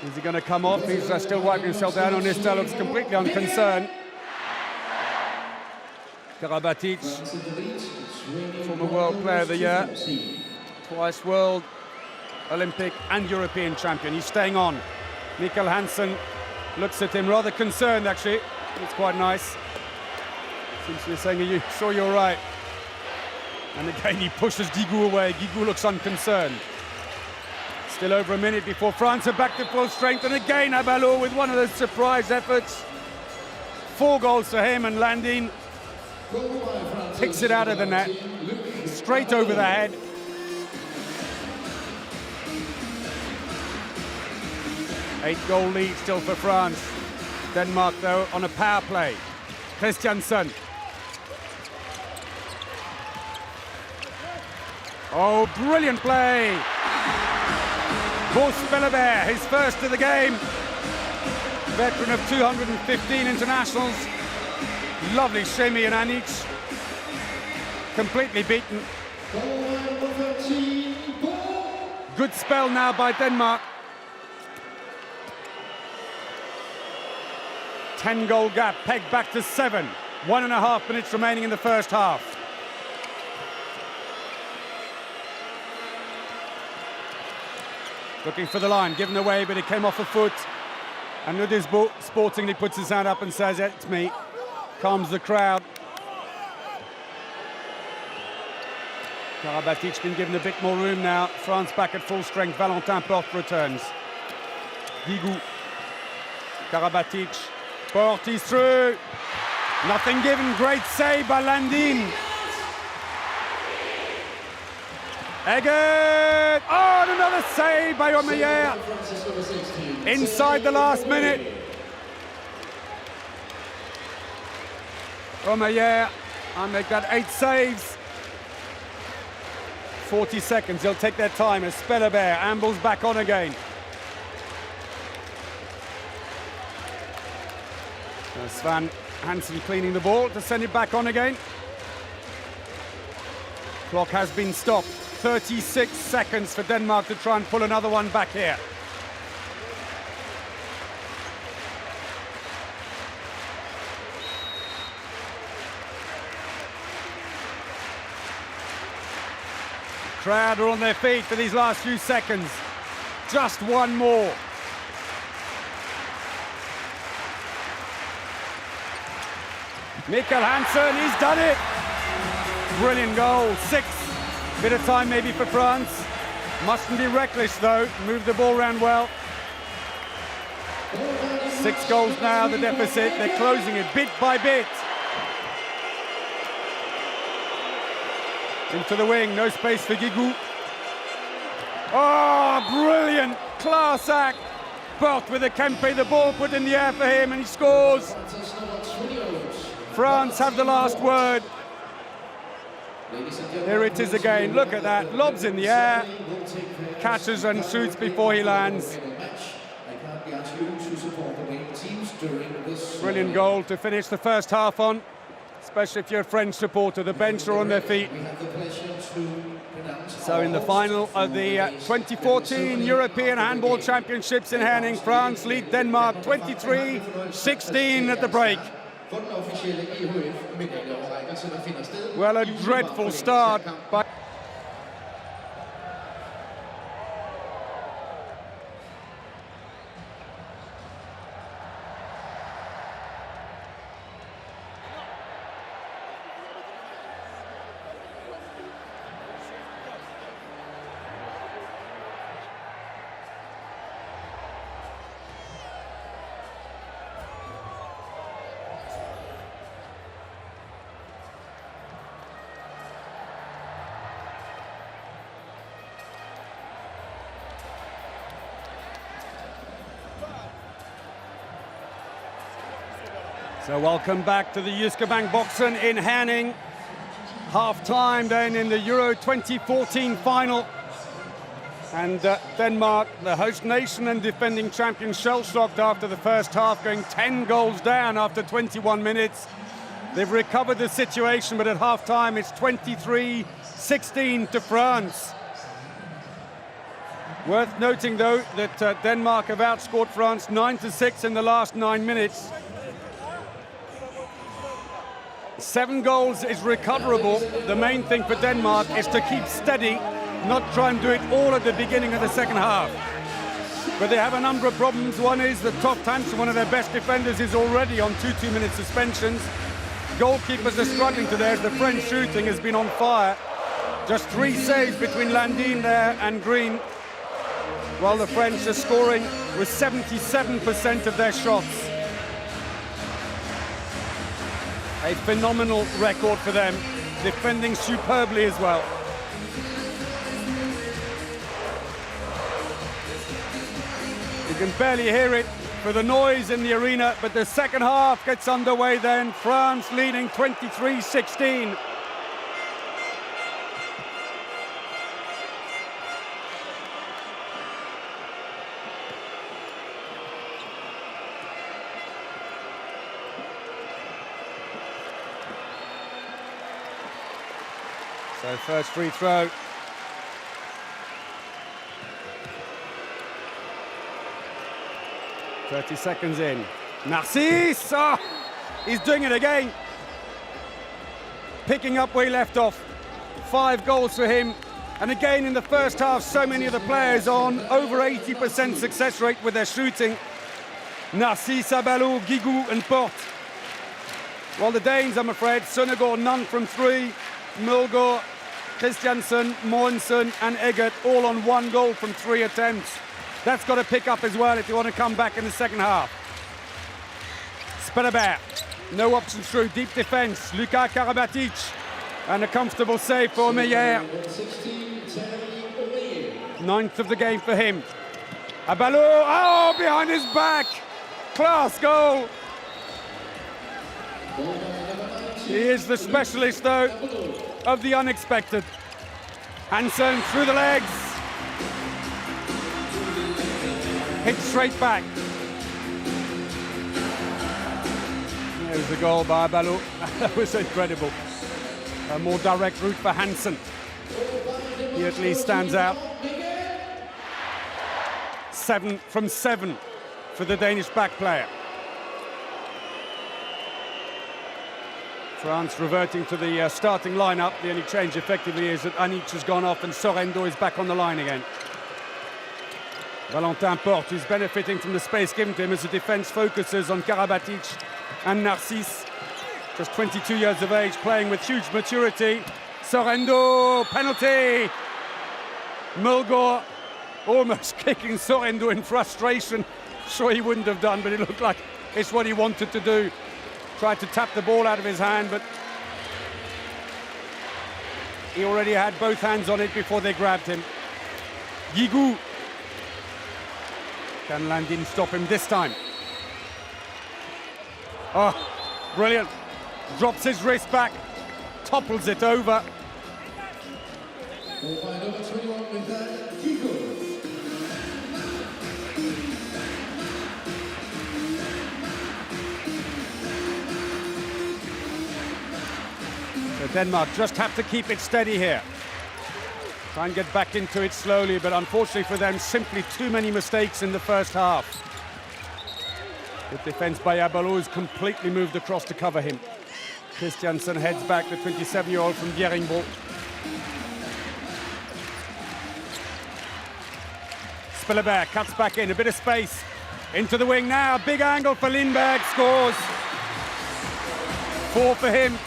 Is he going to come off? He's still wiping himself down. Onesta looks completely unconcerned. Karabatic, former World Player of the Year, twice World, Olympic and European champion. He's staying on. Mikkel Hansen looks at him rather concerned, actually. It's quite nice. Seems to be saying, are you sure you're right? And again, he pushes Guigou away. Guigou looks unconcerned. Still over a minute before France are back to full strength. And again, Abalo with one of those surprise efforts. 4 goals for him, and Landin picks it out of the net, straight over the head. Eight-goal lead still for France. Denmark, though, on a power play. Christiansen. Oh, brilliant play. Bo Spelleberg, his first of the game. Veteran of 215 internationals. Lovely shimmy and Anic. Completely beaten. Good spell now by Denmark. 10-goal gap, pegged back to 7. 1.5 minutes remaining in the first half. Looking for the line, given away, but it came off a foot. And Nudisbo sportingly puts his hand up and says, it's me. Calms the crowd. Karabatic been given a bit more room now. France back at full strength. Valentin Porte returns. Guigou. Karabatic. Porte is through. Nothing given. Great save by Landin. Eggen! Oh, and another save by Omeyer. Inside the last minute. Omeyer, and they've got 8 saves. 40 seconds, they'll take their time as Spelleberg ambles back on again. Svan Hansen cleaning the ball to send it back on again. Clock has been stopped. 36 seconds for Denmark to try and pull another one back here. Crowd are on their feet for these last few seconds. Just one more. Mikkel Hansen, he's done it. Brilliant goal, 6. Bit of time maybe for France. Mustn't be reckless though, move the ball around well. 6 goals now, the deficit. They're closing it bit by bit. Into the wing, no space for Guigou. Oh, brilliant, class act. Porte with the Kempe, the ball put in the air for him, and he scores. France have the last word. Here it is again, look at that, lobs in the air, catches and shoots before he lands. Brilliant goal to finish the first half on, especially if you're a French supporter. The bench are on their feet. So in the final of the 2014 European Handball Championships in Herning, France lead Denmark 23-16 at the break. Well, a dreadful start by... So welcome back to the Jyske Bank Boxen in Herning. Half-time then in the Euro 2014 final. And Denmark, the host nation and defending champion, shell-shocked after the first half, going 10 goals down after 21 minutes. They've recovered the situation, but at half-time it's 23-16 to France. Worth noting, though, that Denmark have outscored France 9-6 in the last 9 minutes. 7 goals is recoverable. The main thing for Denmark is to keep steady, not try and do it all at the beginning of the second half. But they have a number of problems. One is that Toft Hansen, one of their best defenders, is already on 2 2-minute suspensions. Goalkeepers are struggling today as the French shooting has been on fire. Just 3 saves between Landin there and Green, while the French are scoring with 77% of their shots. A phenomenal record for them, defending superbly as well. You can barely hear it for the noise in the arena, but the second half gets underway then. France leading 23-16. So first free throw. "30 seconds in. Narcisse! Oh, he's doing it again. Picking up where he left off. 5 goals for him. And again in the first half, so many of the players on over 80% success rate with their shooting. Narcisse, Abalo, Guigou and Porte. Well, the Danes, I'm afraid, Søndergaard none from 3. Mulgaard, Christiansen, Mogensen and Eggert all on 1 goal from 3 attempts. That's got to pick up as well if you want to come back in the second half. Spelebert, no option through, deep defence. Luka Karabatic, and a comfortable save for Meyer. 9th of the game for him. Abalo, oh, behind his back. Class goal. He is the specialist, though, of the unexpected. Hansen through the legs. Hit straight back. There's the goal by Abalo. That was incredible. A more direct route for Hansen. He at least stands out. 7 from 7 for the Danish back player. France reverting to the starting lineup. The only change effectively is that Anic has gone off and Sorrento is back on the line again. Valentin Porte, who's benefiting from the space given to him as the defence focuses on Karabatic and Narcisse. Just 22 years of age, playing with huge maturity. Sorrento, penalty! Mulgaard almost kicking Sorrento in frustration. Sure he wouldn't have done, but it looked like it's what he wanted to do. Tried to tap the ball out of his hand, but He already had both hands on it before they grabbed him. Guigou. Can Landin stop him this time? Oh, brilliant. Drops his wrist back, topples it over. So Denmark just have to keep it steady here. Try and get back into it slowly, but unfortunately for them, simply too many mistakes in the first half. Good defense by Abalo, who's completely moved across to cover him. Christiansen heads back, the 27-year-old from Bjerringbro. Spillerberg cuts back in, a bit of space. Into the wing now, big angle for Lindberg, scores. 4 for him.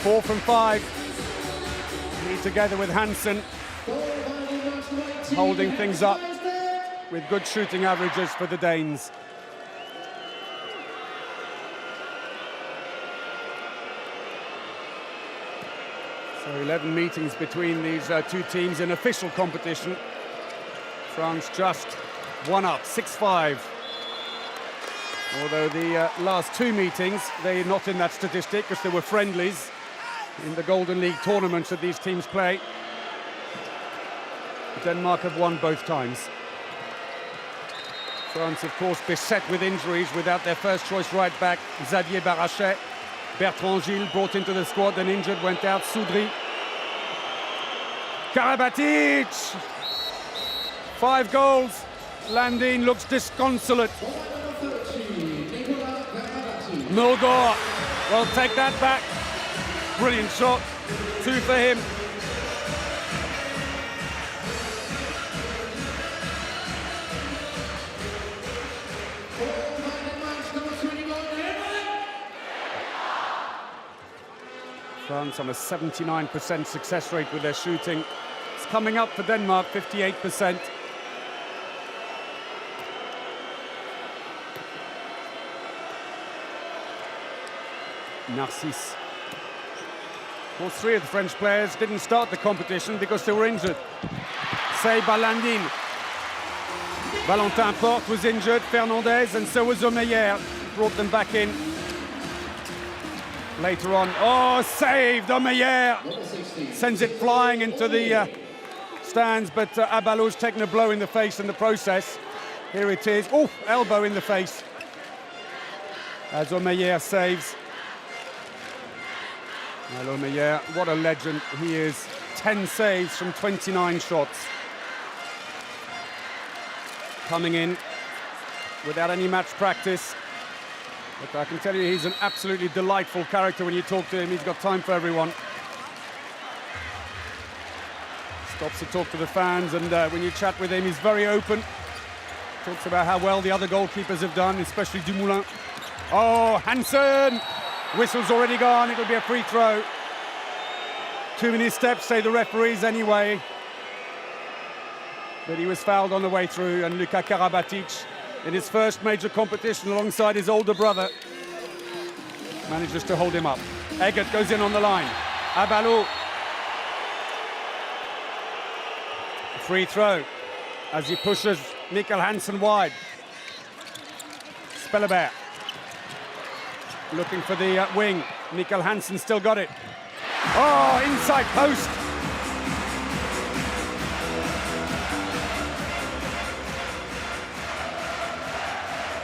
4 from 5. He together with Hansen, holding things up with good shooting averages for the Danes. So 11 meetings between these two teams in official competition. France just one up, 6-5. Although the last 2 meetings, they're not in that statistic because they were friendlies in the Golden League tournaments that these teams play. Denmark have won both times. France, of course, beset with injuries without their first choice right back, Xavier Barrachet. Bertrand Gilles brought into the squad, then injured, went out. Soudry. Karabatic! 5 goals. Landin looks disconsolate. Mulgore will take that back. Brilliant shot. 2 for him. France on a 79% success rate with their shooting. It's coming up for Denmark, 58%. Narcisse. Of course, 3 of the French players didn't start the competition because they were injured. Save by Landin. Valentin Porte was injured, Fernandez, and so was Omeyer. Brought them back in. Later on, oh, saved, Omeyer! Sends it flying into the stands, but Abalo's taken a blow in the face in the process. Here it is, oh, elbow in the face. As Omeyer saves. Well, Omeyer, what a legend he is. 10 saves from 29 shots. Coming in without any match practice. But I can tell you he's an absolutely delightful character when you talk to him. He's got time for everyone. Stops to talk to the fans, and when you chat with him, he's very open. Talks about how well the other goalkeepers have done, especially Dumoulin. Oh, Hansen! Whistle's already gone, it'll be a free throw. Too many steps, say the referees anyway. But he was fouled on the way through, and Luka Karabatic, in his first major competition alongside his older brother, manages to hold him up. Eggert goes in on the line. Abalo. Free throw as he pushes Mikkel Hansen wide. Spelleberg looking for the wing. Mikkel Hansen still got it. Oh, inside post.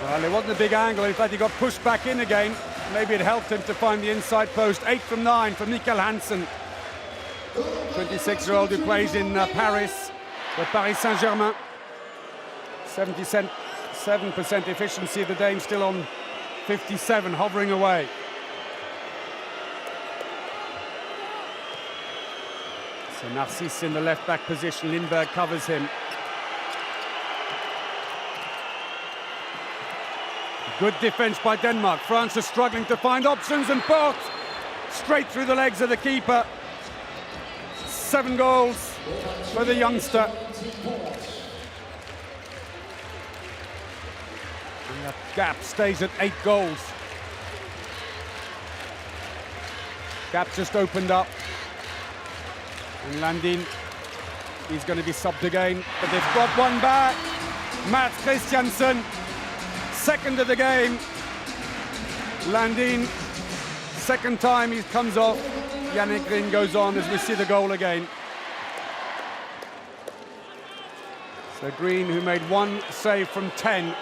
Well, it wasn't a big angle. In fact, he got pushed back in again. Maybe it helped him to find the inside post. 8 from 9 for Mikkel Hansen. 26-year-old who plays in Paris for Paris Saint-Germain. 77% efficiency. The Danes still on 57, hovering away. So Narcisse in the left-back position. Lindberg covers him. Good defense by Denmark. France are struggling to find options, and Porte straight through the legs of the keeper. 7 goals for the youngster. And that gap stays at 8 goals. Gap just opened up. And Landin is going to be subbed again, but they've got one back. Mats Christiansen, second of the game. Landin, second time he comes off. Yannick Green goes on as we see the goal again. So Green, who made one save from 10.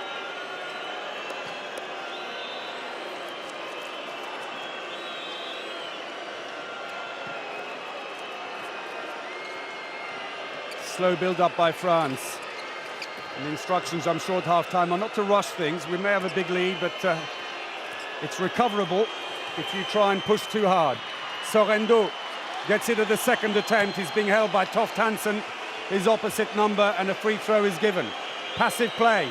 Slow build-up by France. And the instructions, I'm sure, at half-time are not to rush things. We may have a big lead, but it's recoverable if you try and push too hard. Sorendo gets it at the second attempt. He's being held by Toft Hansen, his opposite number, and a free throw is given. Passive play.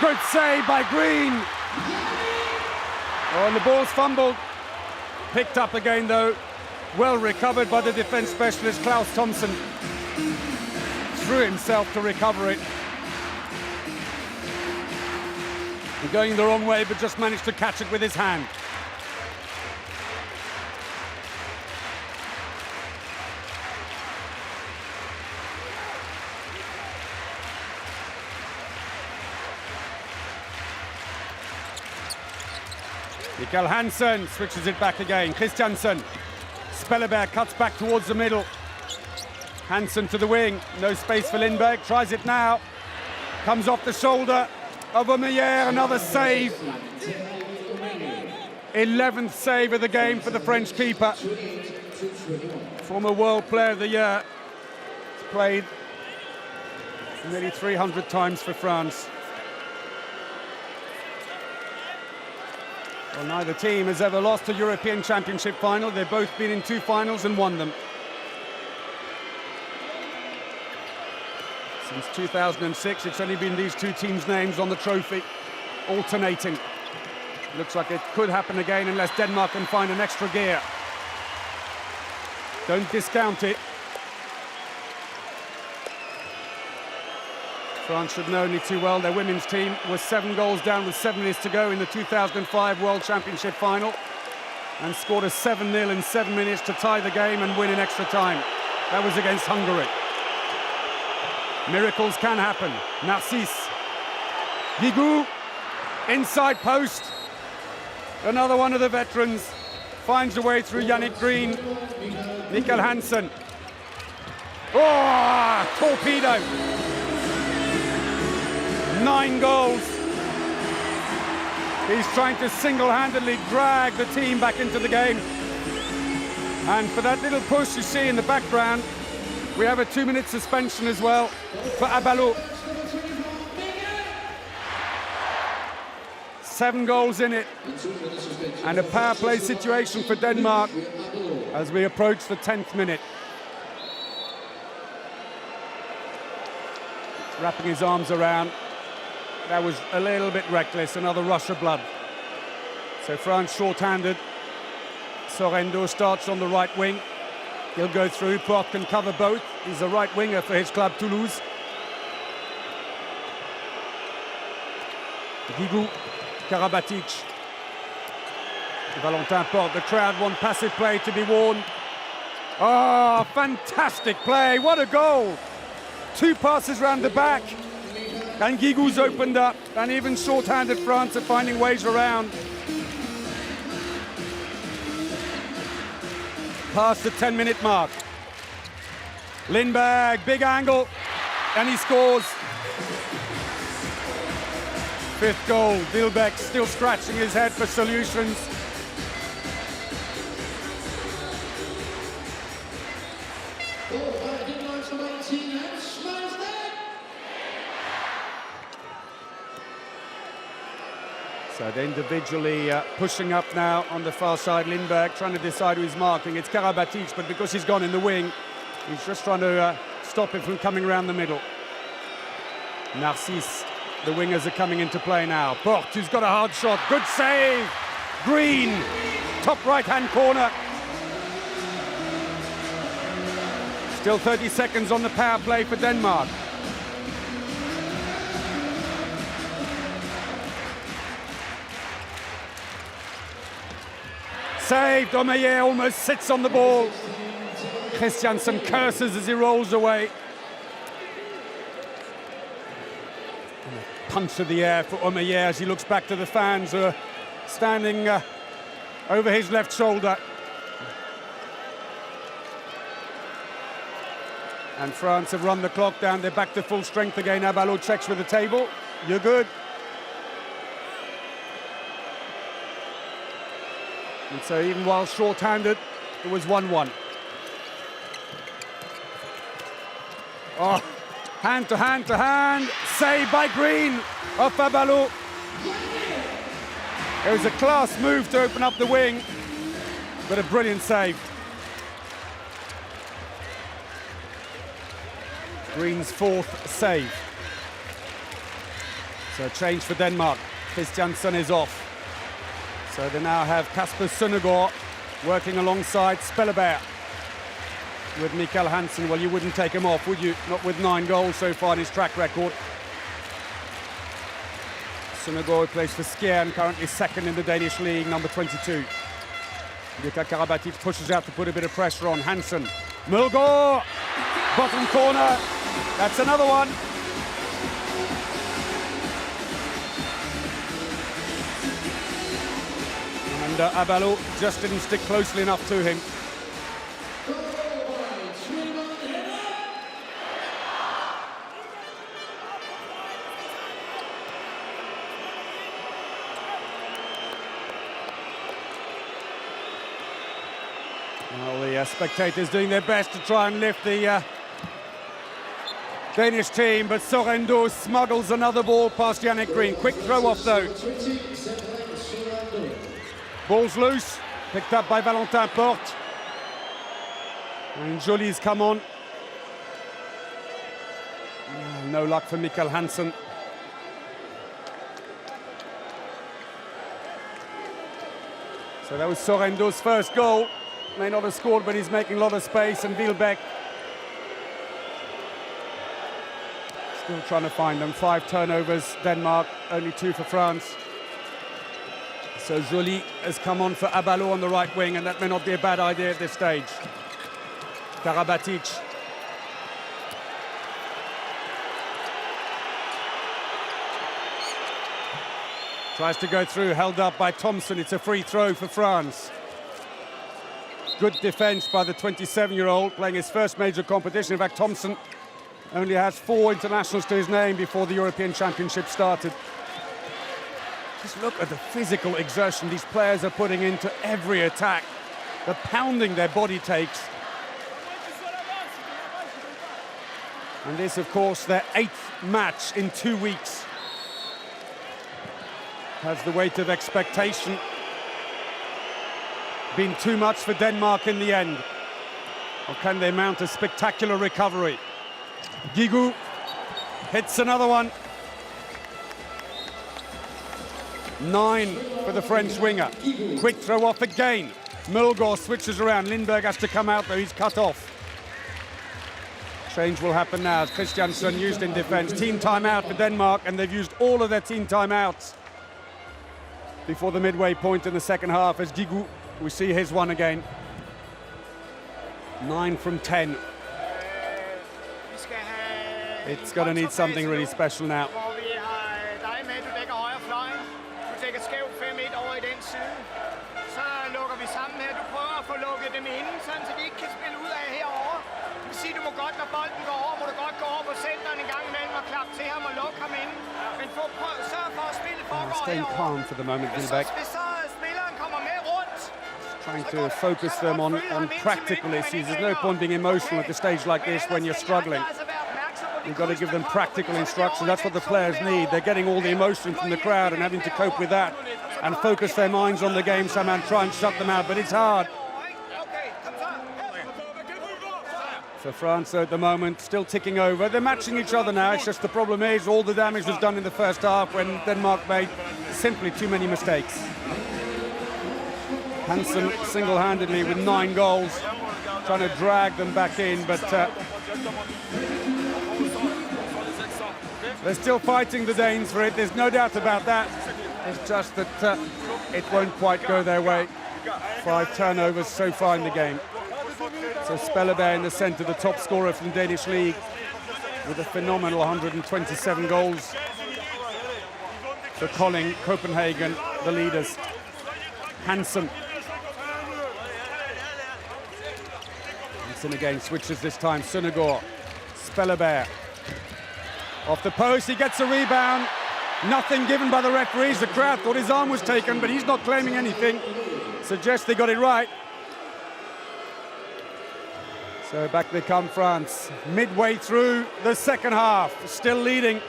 Good save by Green. Oh, and the ball's fumbled. Picked up again, though. Well recovered by the defense specialist, Klaus Thompson. Threw himself to recover it. Going the wrong way, but just managed to catch it with his hand. Mikkel Hansen switches it back again. Christiansen. Spelleberg cuts back towards the middle. Hansen to the wing. No space for Lindberg. Tries it now. Comes off the shoulder of Omeyer. Another save. 11th save of the game for the French keeper. Former World Player of the Year. He's played nearly 300 times for France. Well, neither team has ever lost a European Championship final. They've both been in 2 finals and won them. Since 2006, it's only been these 2 teams' names on the trophy, alternating. Looks like it could happen again unless Denmark can find an extra gear. Don't discount it. France should know only too well their women's team was 7 goals down with 7 minutes to go in the 2005 World Championship final and scored a 7-0 in 7 minutes to tie the game and win in extra time. That was against Hungary. Miracles can happen. Narcisse. Guigou, inside post. Another one of the veterans finds a way through Yannick Green. Mikkel Hansen. Oh, torpedo. 9 goals. He's trying to single-handedly drag the team back into the game. And for that little push you see in the background, we have a 2-minute suspension as well for Abalo. 7 goals in it. And a power play situation for Denmark as we approach the 10th minute. Wrapping his arms around. That was a little bit reckless, another rush of blood. So France short-handed. Sorendo starts on the right wing. He'll go through, Porte can cover both. He's a right winger for his club, Toulouse. Guigou, Karabatic. Valentin Porte, the crowd want passive play to be worn. Oh, fantastic play, what a goal! 2 passes round the back. And Guigou's opened up, and even short-handed France are finding ways around. Past the 10-minute mark. Lindberg, big angle, and he scores. 5th goal, Dilbeck still scratching his head for solutions. So they're individually pushing up now on the far side. Lindberg trying to decide who he's marking. It's Karabatic, but because he's gone in the wing, he's just trying to stop him from coming around the middle. Narcisse, the wingers are coming into play now. Porte, who's got a hard shot. Good save. Green, top right-hand corner. Still 30 seconds on the power play for Denmark. Saved. Omeyer almost sits on the ball. Christiansen curses as he rolls away. And a punch to the air for Omeyer as he looks back to the fans who are standing over his left shoulder. And France have run the clock down. They're back to full strength again. Abalo checks with the table. You're good. And so even while short-handed, it was 1-1. Oh, hand to hand to hand. Save by Green off Abalo. It was a class move to open up the wing, but a brilliant save. Green's fourth save. So change for Denmark. Christiansen is off. So they now have Kasper Søndergaard working alongside Spelleberg. With Michael Hansen, well, you wouldn't take him off, would you? Not with 9 goals so far in his track record. Søndergaard plays for Skjern, currently second in the Danish league, number 22. Jukka Karabatic pushes out to put a bit of pressure on Hansen. Mulgaard, bottom corner. That's another one. And Abalo just didn't stick closely enough to him. Well, the spectators doing their best to try and lift the Danish team, but Sorrento smuggles another ball past Yannick Green. Quick throw off though. Ball's loose, picked up by Valentin Porte. And Joly's come on. No luck for Michael Hansen. So that was Sorrento's first goal. May not have scored, but he's making a lot of space, and Wilbeck still trying to find them. 5 turnovers, Denmark, only 2 for France. So Joly has come on for Abalo on the right wing, and that may not be a bad idea at this stage. Karabatic. Tries to go through, held up by Thompson. It's a free throw for France. Good defense by the 27-year-old, playing his first major competition. In fact, Thompson only has 4 internationals to his name before the European Championship started. Just look at the physical exertion these players are putting into every attack. The pounding their body takes. And this, of course, their 8th match in 2 weeks. Has the weight of expectation been too much for Denmark in the end? Or can they mount a spectacular recovery? Guigou hits another one. 9 for the French winger. Quick throw off again. Mulgaard switches around. Lindberg has to come out though, he's cut off. Change will happen now as Christiansen used in defense. Team timeout for Denmark, and they've used all of their team timeouts before the midway point in the second half as Guigou, we see his one again. 9 from 10. It's going to need something really special now. Staying calm for the moment, Wilbeck. Trying to focus them on practical issues. There's no point being emotional at a stage like this when you're struggling. You've got to give them practical instruction. That's what the players need. They're getting all the emotion from the crowd and having to cope with that and focus their minds on the game somehow and try and shut them out, but it's hard. So France at the moment still ticking over. They're matching each other now. It's just the problem is all the damage was done in the first half when Denmark made simply too many mistakes. Hansen single-handedly with 9 goals, trying to drag them back in, but they're still fighting the Danes for it. There's no doubt about that. It's just that it won't quite go their way. 5 turnovers so far in the game. So Spelleberg in the centre, the top scorer from the Danish league, with a phenomenal 127 goals. For Kolding, Copenhagen, the leaders. Hansen. Hansen again switches this time. Søndergaard. Spelleberg. Off the post, he gets a rebound. Nothing given by the referees. The crowd thought his arm was taken, but he's not claiming anything. Suggests they got it right. So back they come, France. Midway through the second half, still leading.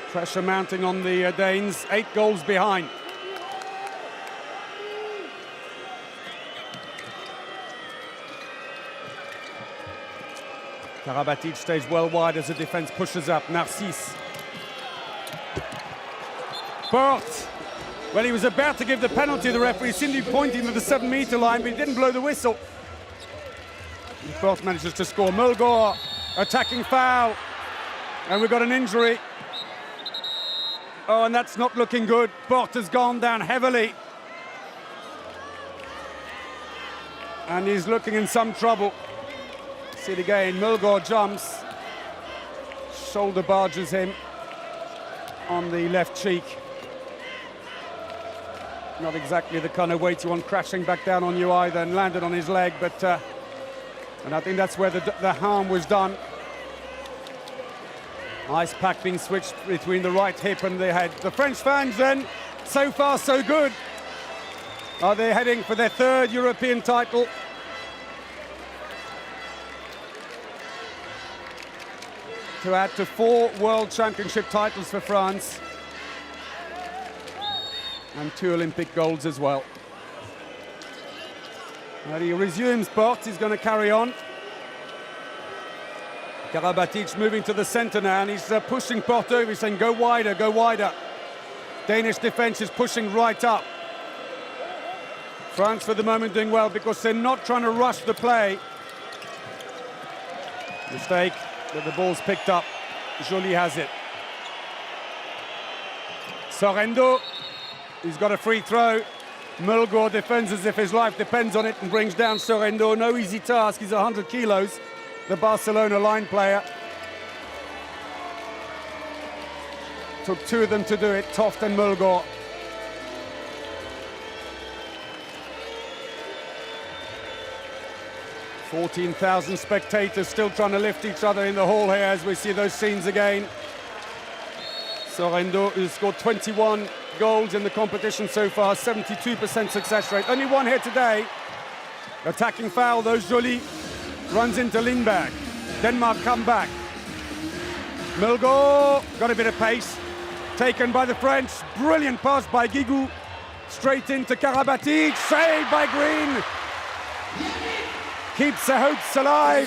Pressure mounting on the Danes, 8 goals behind. Karabatic stays well wide as the defense pushes up. Narcisse. Porte. Well, he was about to give the penalty. The referee seemed to be pointing to the 7-meter line, but he didn't blow the whistle. Porte manages to score. Mulgaard, attacking foul. And we've got an injury. Oh, and that's not looking good. Porte has gone down heavily. And he's looking in some trouble. See it again, Mulgaard jumps. Shoulder barges him on the left cheek. Not exactly the kind of weight you want crashing back down on you either, and landed on his leg, but and I think that's where the harm was done. Ice pack being switched between the right hip and the head. The French fans then, so far so good. Are they heading for their 3rd European title? To add to 4 World Championship titles for France. And 2 Olympic golds as well. And he resumes Porte, he's going to carry on. Karabatic moving to the centre now, and he's pushing Porte over, he's saying go wider, go wider. Danish defence is pushing right up. France for the moment doing well because they're not trying to rush the play. Mistake, but the ball's picked up. Joly has it. Sorrento, he's got a free throw. Mulgaard defends as if his life depends on it and brings down Sorrento. No easy task, he's 100 kilos, the Barcelona line player. Took 2 of them to do it, Toft and Mulgaard. $14,000 spectators still trying to lift each other in the hall here as we see those scenes again. Sorrento, who's scored 21 goals in the competition so far, 72% success rate. Only 1 here today. Attacking foul, though. Joly runs into Lindberg. Denmark come back. Mulgaard got a bit of pace. Taken by the French. Brilliant pass by Guigou. Straight into Karabatic. Saved by Green. Keeps the hopes alive.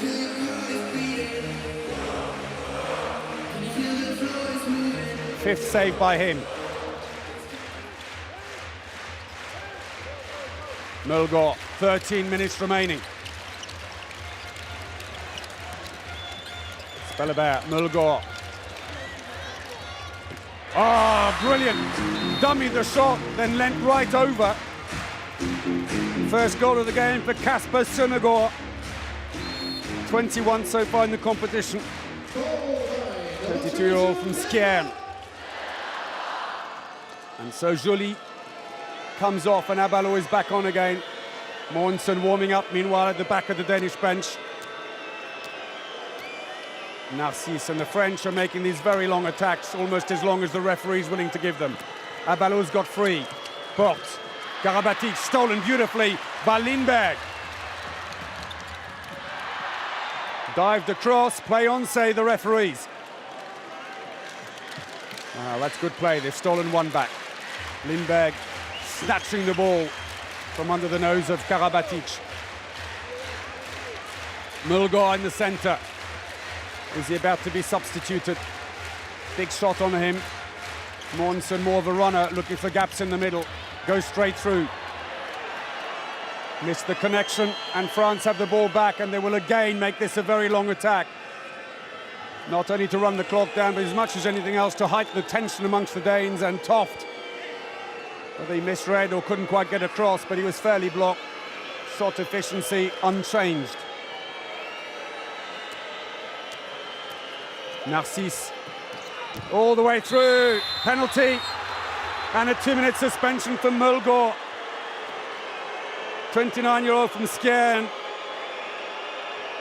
Fifth save by him. Mulgaard, 13 minutes remaining. Spelleberg, Mulgaard. Ah, brilliant. Dummy the shot, then leant right over. First goal of the game for Kasper Søndergaard. 21 so far in the competition. 32-year-old from Skjern. And so Joly comes off and Abalo is back on again. Mogensen warming up meanwhile at the back of the Danish bench. Narcisse and the French are making these very long attacks, almost as long as the referee's willing to give them. Abalo's got free. Porte. Karabatic stolen beautifully by Lindberg. Dived across, play on, say the referees. Oh, that's good play, they've stolen 1 back. Lindberg snatching the ball from under the nose of Karabatic. Mulgaard in the centre. Is he about to be substituted? Big shot on him. Mogensen, more of a runner, looking for gaps in the middle. Goes straight through. Missed the connection, and France have the ball back, and they will again make this a very long attack. Not only to run the clock down, but as much as anything else to heighten the tension amongst the Danes. And Toft Whether he misread or couldn't quite get across, but he was fairly blocked. Shot efficiency unchanged. Narcisse all the way through. Penalty and a 2-minute suspension for Mulgore. 29-year-old from Skjern.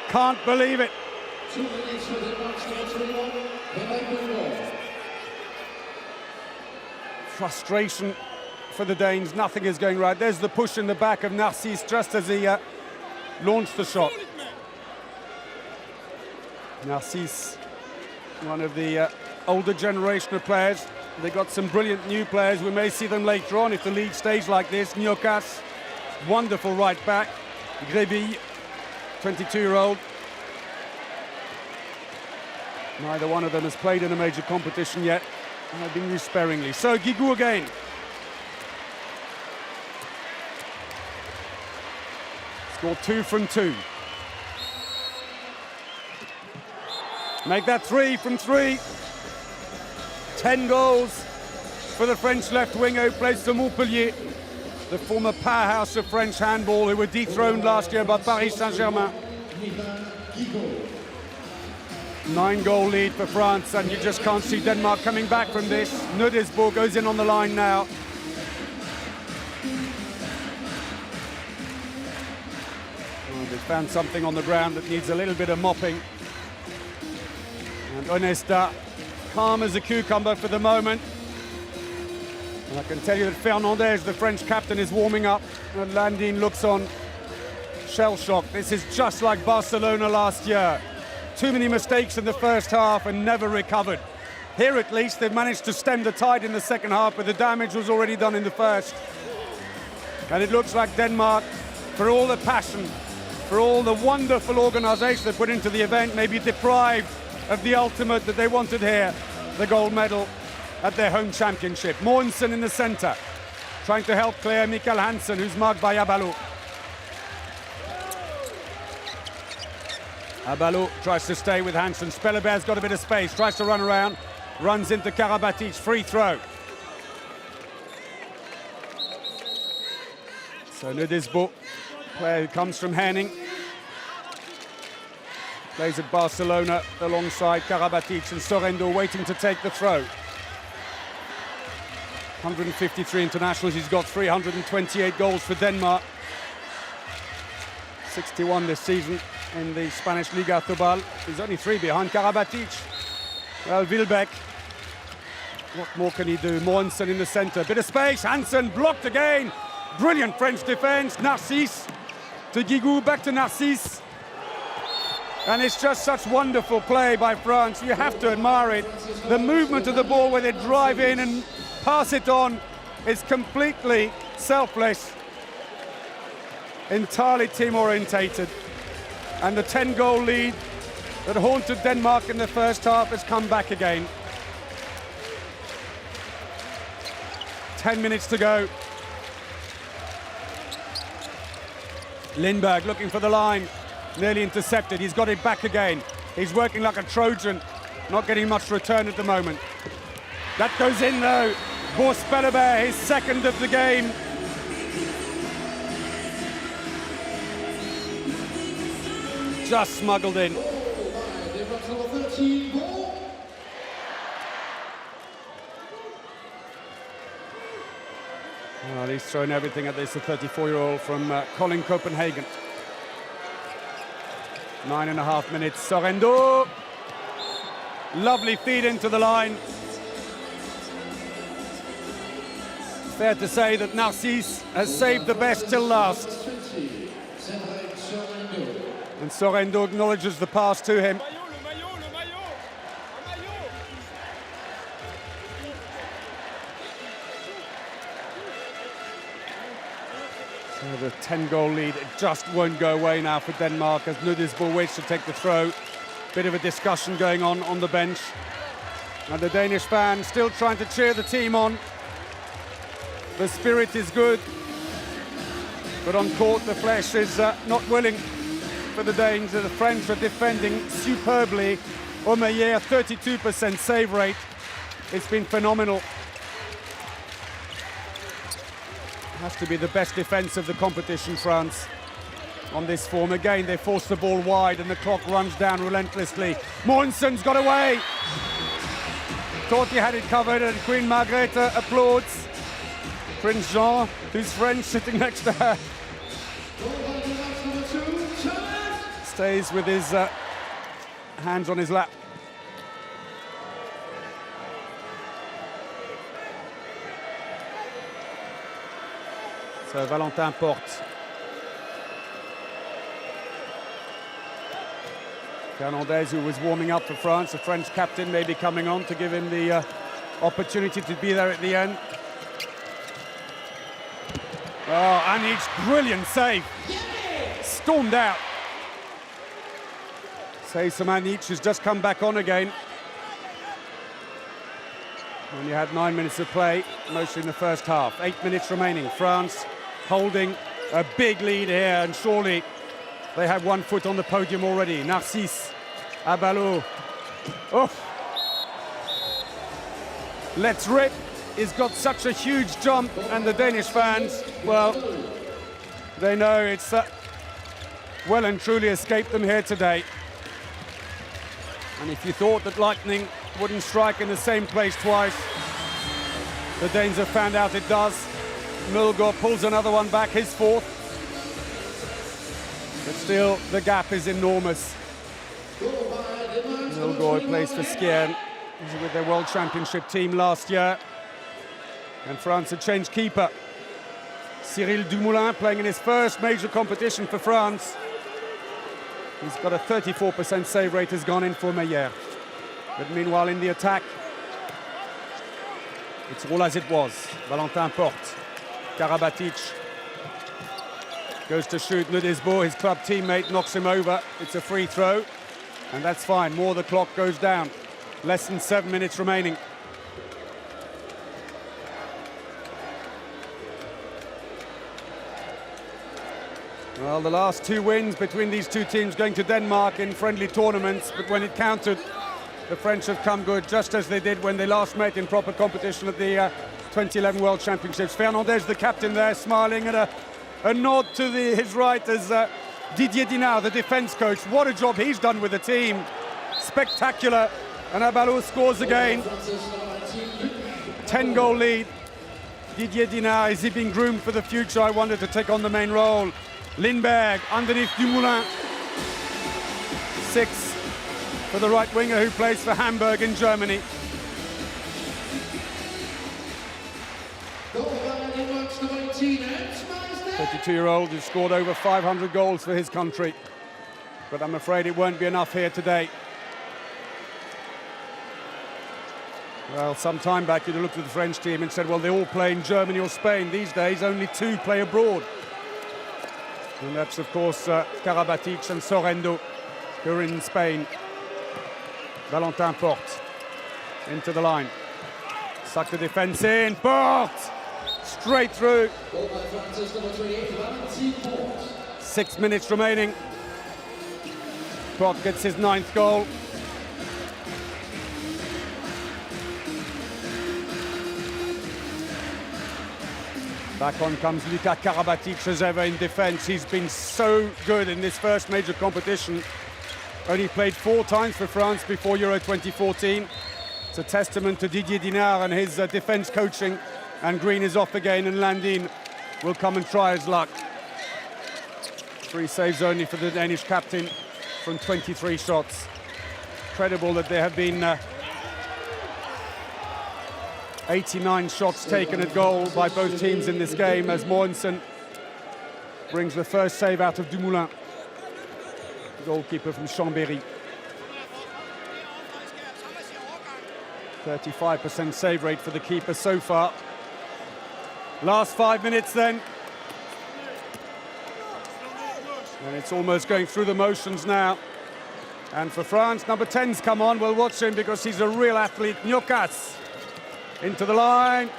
Can't believe it. 2 minutes for Denmark, 3-1. Frustration for the Danes. Nothing is going right. There's the push in the back of Narcisse just as he launched the shot. Narcisse, one of the older generation of players. They got some brilliant new players. We may see them later on if the league stays like this. Nyokas, wonderful right back. Grébille, 22-year-old. Neither one of them has played in a major competition yet. And they've been used sparingly. So Guigou again. Scored 2 from 2. Make that 3 from 3. 10 goals for the French left winger who plays for Montpellier, the former powerhouse of French handball, who were dethroned last year by Paris Saint-Germain. 9-goal lead for France, and you just can't see Denmark coming back from this. Nudesbo goes in on the line now. Oh, they found something on the ground that needs a little bit of mopping. And Onesta, calm as a cucumber for the moment. And I can tell you that Fernandez, the French captain, is warming up. And Landin looks on, shell-shocked. This is just like Barcelona last year. Too many mistakes in the first half and never recovered. Here at least they've managed to stem the tide in the second half, but the damage was already done in the first. And it looks like Denmark, for all the passion, for all the wonderful organisation they put into the event, may be deprived of the ultimate that they wanted here, the gold medal at their home championship. Mogensen in the centre, trying to help clear Mikkel Hansen, who's marked by Abalo. Abalo tries to stay with Hansen. Spelleberg's got a bit of space, tries to run around, runs into Karabatic, free throw. So Nudesbo, player who comes from Henning, plays at Barcelona alongside Karabatic, and Sorrento waiting to take the throw. 153 internationals, he's got 328 goals for Denmark. 61 this season in the Spanish Liga Thobal. He's only 3 behind Karabatic. Well, Wilbeck, what more can he do? Mogensen in the centre, bit of space, Hansen blocked again. Brilliant French defence, Narcisse to Guigou, back to Narcisse. And it's just such wonderful play by France. You have to admire it. The movement of the ball where they drive in and pass it on is completely selfless, entirely team-orientated. And the 10-goal lead that haunted Denmark in the first half has come back again. 10 minutes to go. Lindberg looking for the line, nearly intercepted. He's got it back again. He's working like a Trojan, not getting much return at the moment. That goes in though. Bo Spelleberg, his second of the game. Just smuggled in. Well, he's thrown everything at this, the 34-year-old from Kolding, Copenhagen. 9.5 minutes. Sorrento. Lovely feed into the line. Fair to say that Narcisse has saved the best till last. And Sorrento acknowledges the pass to him. So the 10-goal lead, it just won't go away now for Denmark as Nudesbo waits to take the throw. Bit of a discussion going on the bench. And the Danish fans still trying to cheer the team on. The spirit is good, but on court the flesh is not willing for the Danes. The French are defending superbly. Omeyer, 32% save rate. It's been phenomenal. Has to be the best defense of the competition, France. On this form, again, they force the ball wide and the clock runs down relentlessly. Mortensen's got away. Thought he had it covered, and Queen Margrethe applauds. Prince Jean, who's French, sitting next to her, stays with his hands on his lap. So Valentin Porte. Fernandez, who was warming up for France, the French captain, maybe coming on to give him the opportunity to be there at the end. Oh, Anic, brilliant save. Stormed out. Seysam Anic has just come back on again. Only had 9 minutes of play, mostly in the first half. 8 minutes remaining. France holding a big lead here, and surely they have one foot on the podium already. Narcisse, Abalo. Oh! Let's Rip. He's got such a huge jump, and the Danish fans, well, they know it's well and truly escaped them here today. And if you thought that lightning wouldn't strike in the same place twice, the Danes have found out it does. Mulgaard pulls another one back, his fourth. But still, the gap is enormous. Mulgaard plays for Skjern. He was with their World Championship team last year. And France had changed keeper. Cyril Dumoulin playing in his first major competition for France. He's got a 34% save rate, has gone in for Meyer. But meanwhile, in the attack, it's all as it was. Valentin Porte, Karabatic goes to shoot. Nudesbo, his club teammate, knocks him over. It's a free throw, and that's fine. More, the clock goes down. Less than 7 minutes remaining. Well, the last two wins between these two teams going to Denmark in friendly tournaments, but when it counted, the French have come good, just as they did when they last met in proper competition at the 2011 World Championships. Fernandez, the captain there, smiling at a nod to his right as Didier Dinard, the defense coach. What a job he's done with the team. Spectacular. And Abalo scores again. 10-goal lead. Didier Dinard, is he being groomed for the future? I wonder, to take on the main role. Lindberg underneath Dumoulin. 6 for the right winger who plays for Hamburg in Germany. 32-year-old who scored over 500 goals for his country. But I'm afraid it won't be enough here today. Well, some time back you'd have looked at the French team and said, well, they all play in Germany or Spain. These days, only 2 play abroad. And that's, of course, Karabatic and Sorrento, who are in Spain. Valentin Porte into the line. Suck the defense in. Porte! Straight through. 6 minutes remaining. Porte gets his 9th goal. Back on comes Luka Karabatic as ever in defense. He's been so good in this first major competition. Only played 4 times for France before Euro 2014. It's a testament to Didier Dinard and his defense coaching. And Green is off again, and Landin will come and try his luck. 3 saves only for the Danish captain from 23 shots. Incredible that there have been 89 shots taken at goal by both teams in this game, as Mortensen brings the first save out of Dumoulin, goalkeeper from Chambéry. 35% save rate for the keeper so far. Last 5 minutes then. And it's almost going through the motions now. And for France, number 10's come on. We'll watch him because he's a real athlete. Nyokas into the line.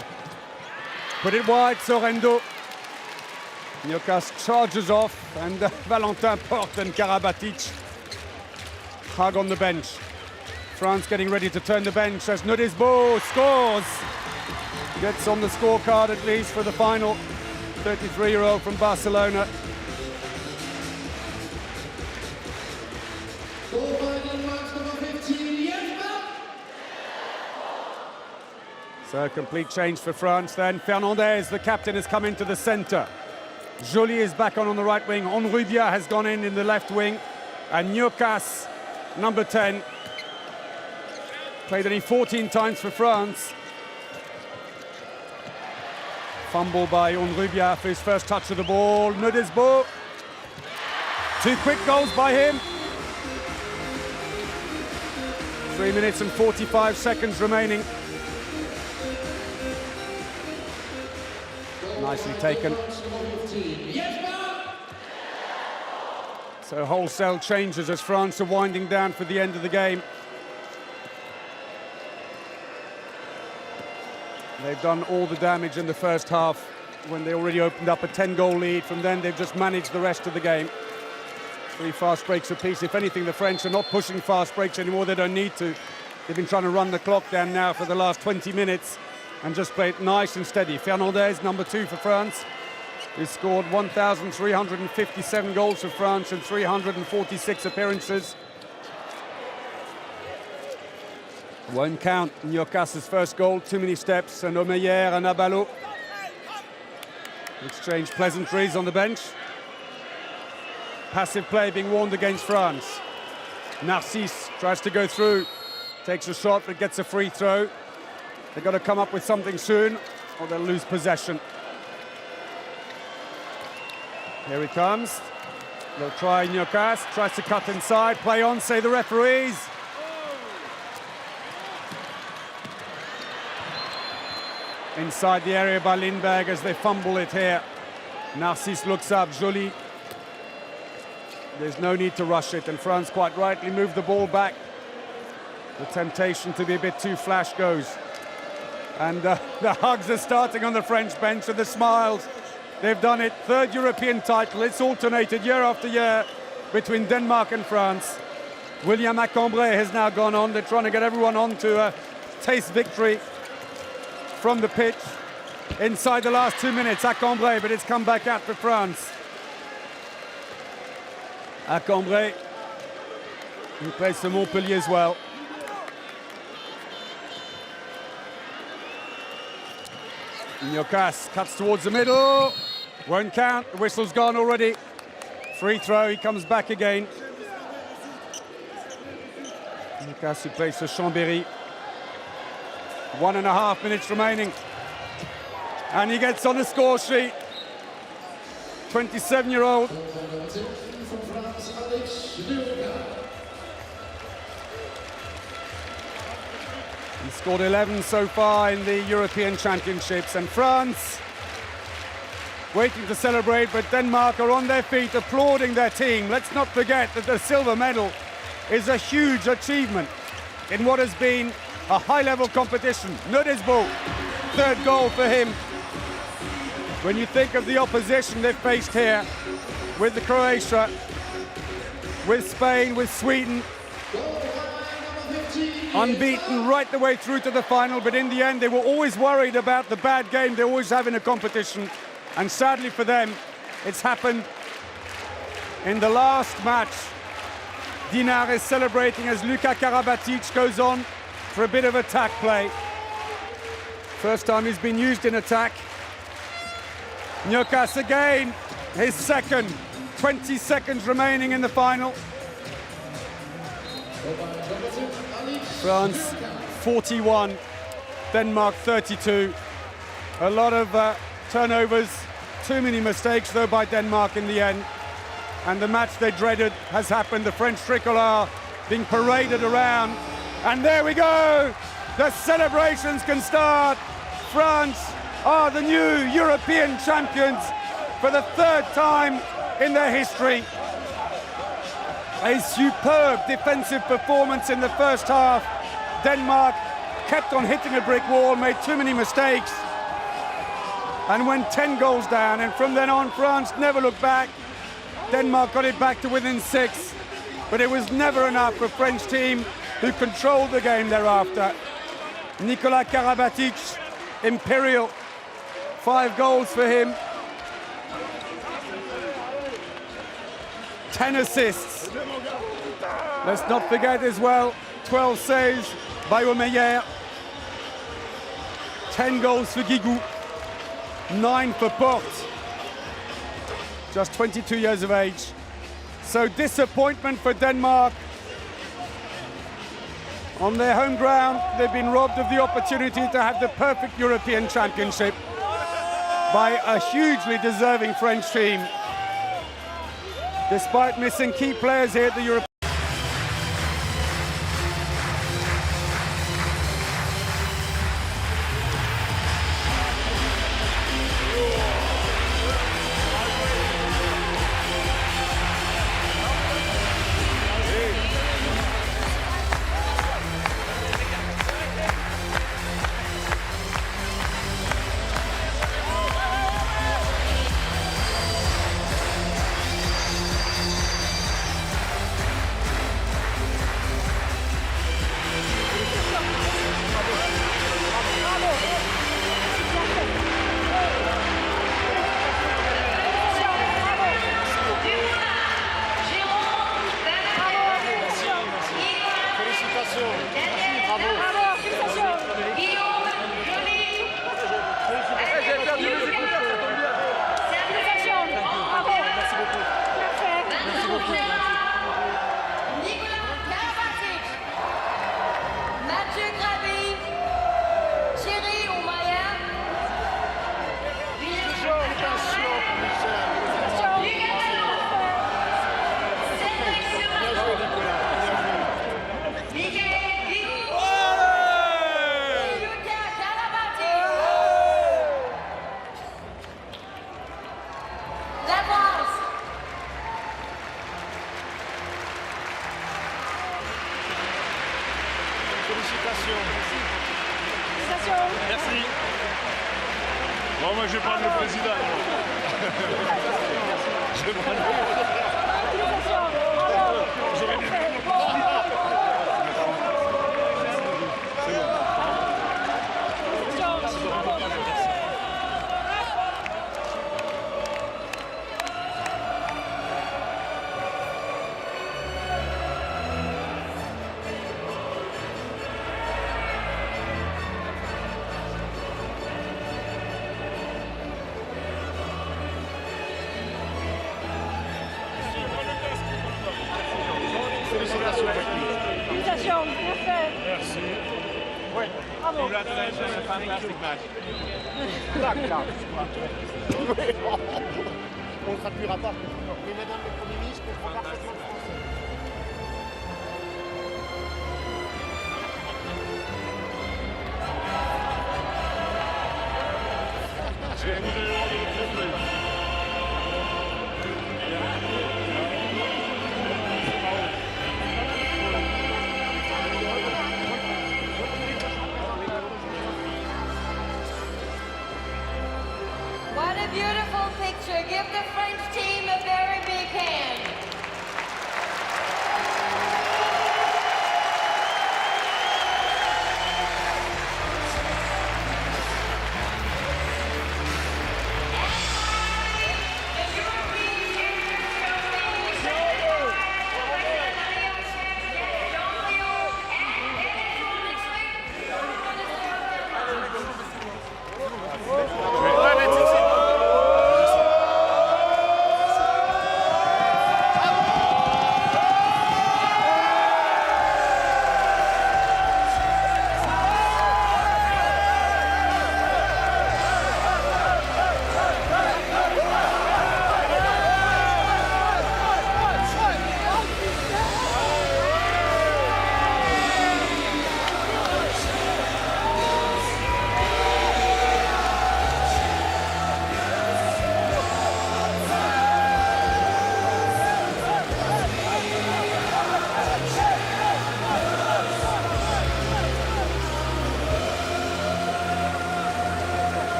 Put it wide, Sorrento. Nyokas charges off, and Valentin Porte and Karabatic hug on the bench. France getting ready to turn the bench as Nudesbo scores. Gets on the scorecard at least for the final. 33-year-old from Barcelona. Goal by Denmark's number 15, EHF. So a complete change for France then. Fernandez, the captain, has come into the center. Joly is back on the right wing. Onrubia has gone in the left wing. And Nyocas, number 10, played only 14 times for France. Fumble by Onrubia for his first touch of the ball. Nodesbo. 2 quick goals by him. 3 minutes and 45 seconds remaining. Nicely taken. So wholesale changes as France are winding down for the end of the game. They've done all the damage in the first half when they already opened up a 10-goal lead. From then, they've just managed the rest of the game. 3 fast breaks apiece. If anything, the French are not pushing fast breaks anymore. They don't need to. They've been trying to run the clock down now for the last 20 minutes and just play it nice and steady. Fernandez, number 2 for France, who scored 1,357 goals for France in 346 appearances. Won't count Nyocas' first goal, too many steps, and Omeyer and Abalo exchange pleasantries on the bench. Passive play being warned against France. Narcisse tries to go through, takes a shot, but gets a free throw. They've got to come up with something soon, or they'll lose possession. Here he comes. They'll try Nyocas, tries to cut inside, play on, say the referees. Inside the area by Lindberg as they fumble it here. Narcisse looks up, Joly. There's no need to rush it, and France quite rightly moved the ball back. The temptation to be a bit too flash goes. And the hugs are starting on the French bench and the smiles. They've done it, 3rd European title. It's alternated year after year between Denmark and France. William Acambray has now gone on. They're trying to get everyone on to taste victory from the pitch. Inside the last 2 minutes, Acambray, but it's come back out for France. Acambray, who plays for Montpellier as well. Nyocas cuts towards the middle. Won't count. The whistle's gone already. Free throw. He comes back again. Nyocas, who plays for Chambéry. 1.5 minutes remaining. And he gets on the score sheet. 27-year-old. He scored 11 so far in the European Championships, and France waiting to celebrate, but Denmark are on their feet applauding their team. Let's not forget that the silver medal is a huge achievement in what has been a high-level competition. Nodesbo, 3rd goal for him. When you think of the opposition they've faced here with the Croatia, with Spain, with Sweden, unbeaten right the way through to the final, but in the end they were always worried about the bad game they always have in a competition. And sadly for them, it's happened in the last match. Dinar is celebrating as Luka Karabatic goes on for a bit of attack play. First time he's been used in attack. Nyocas again, his second. 20 seconds remaining in the final. France 41, Denmark 32. A lot of turnovers, too many mistakes though by Denmark in the end. And the match they dreaded has happened. The French tricolor being paraded around. And there we go! The celebrations can start. France are the new European champions for the 3rd time in their history. A superb defensive performance in the first half. Denmark kept on hitting a brick wall, made too many mistakes, and went 10 goals down. And from then on, France never looked back. Denmark got it back to within 6, but it was never enough for a French team who controlled the game thereafter. Nicolas Karabatic, imperial, 5 goals for him. 10 assists. Let's not forget as well, 12 saves by Omeyer. 10 goals for Guigou. 9 for Porte. Just 22 years of age. So disappointment for Denmark. On their home ground, they've been robbed of the opportunity to have the perfect European Championship by a hugely deserving French team. Despite missing key players here at the European. Merci. Bon, moi je vais prendre le président. Je vais prendre Félicitations, bien fait. Merci. Ouais. Bravo. Congratulations, a fantastic match. On ne traduira pas. Mais Madame le Premier ministre comprend parfaitement le français. What a beautiful picture. Give the French team a very big hand.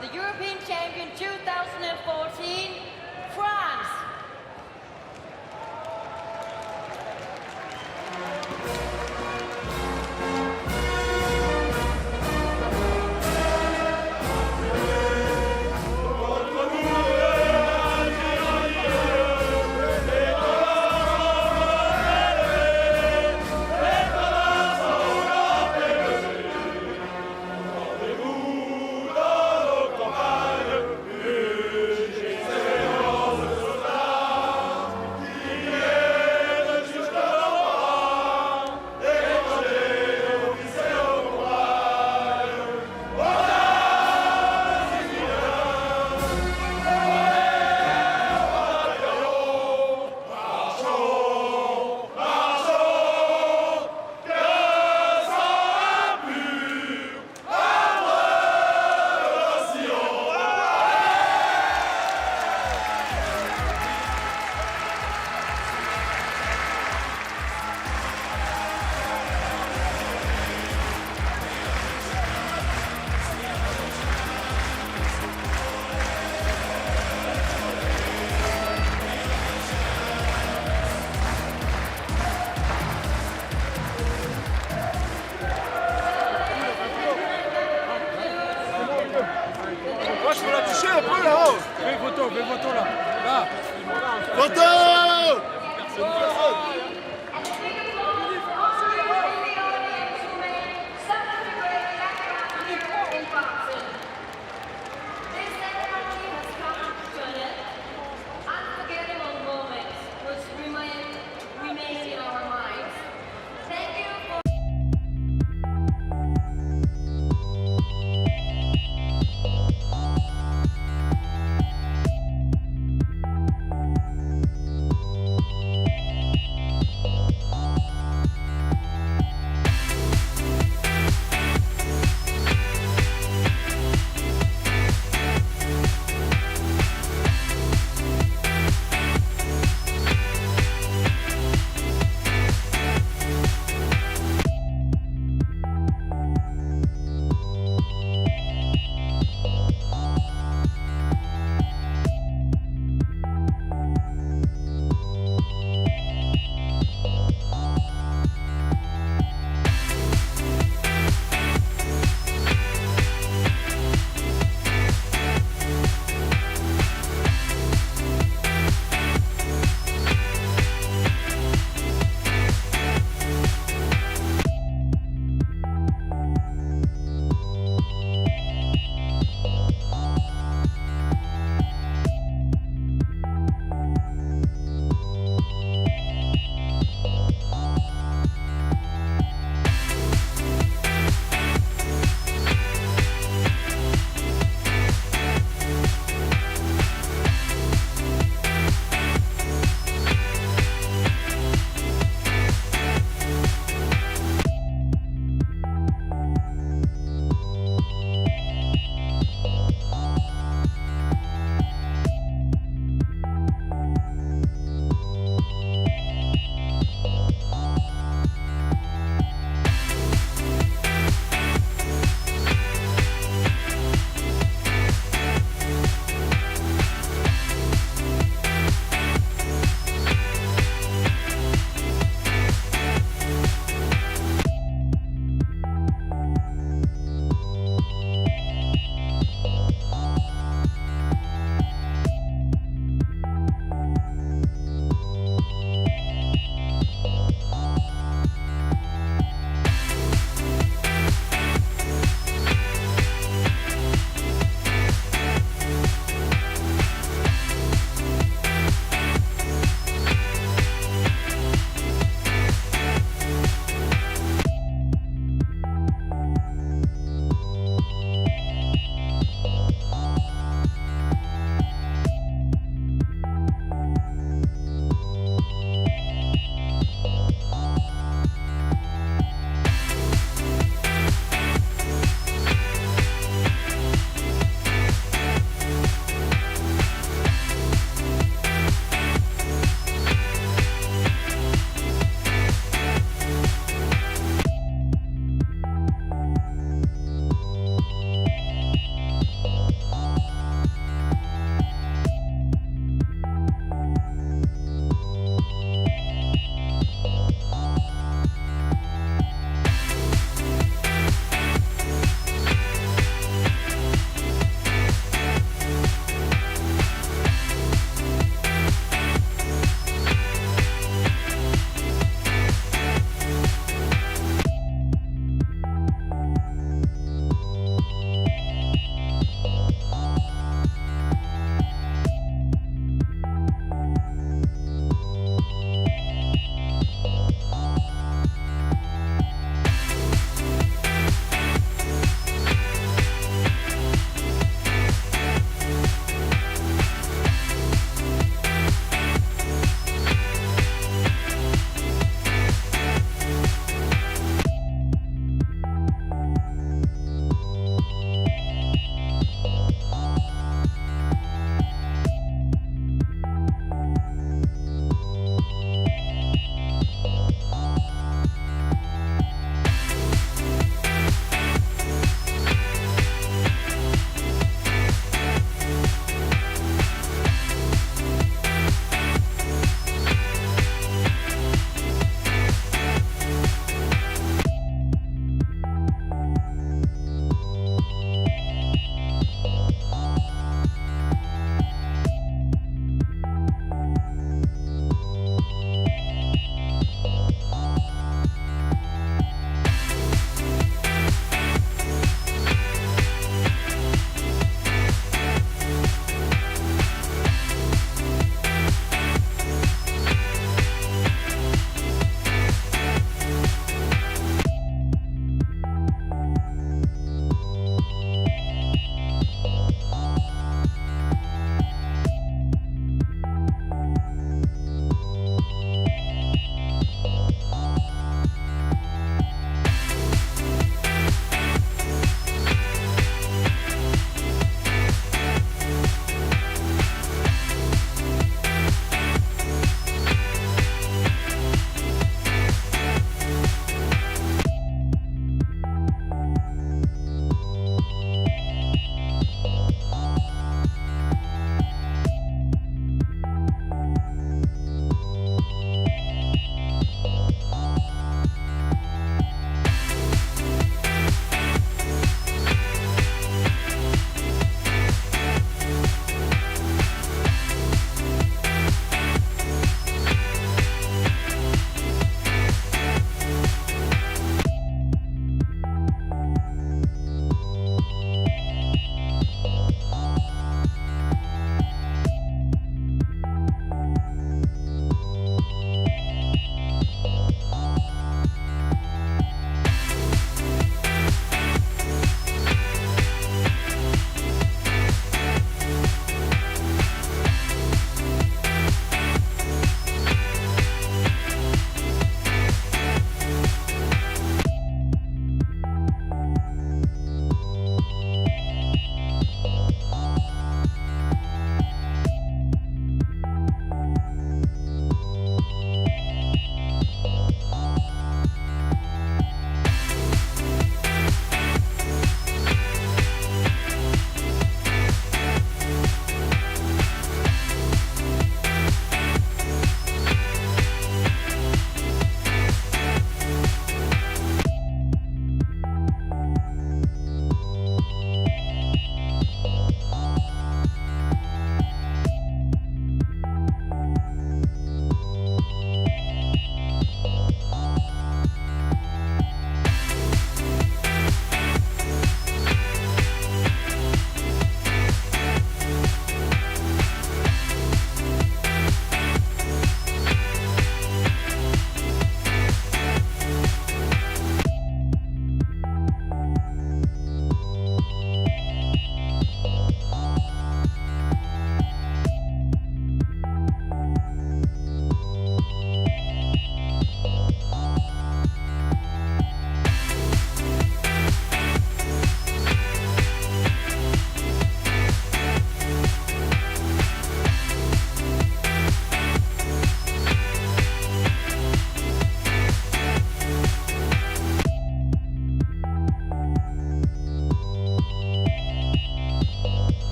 the European champion 2014, France. Moi, je peux la toucher un peu là-haut. Fais une photo là. Là. Photo.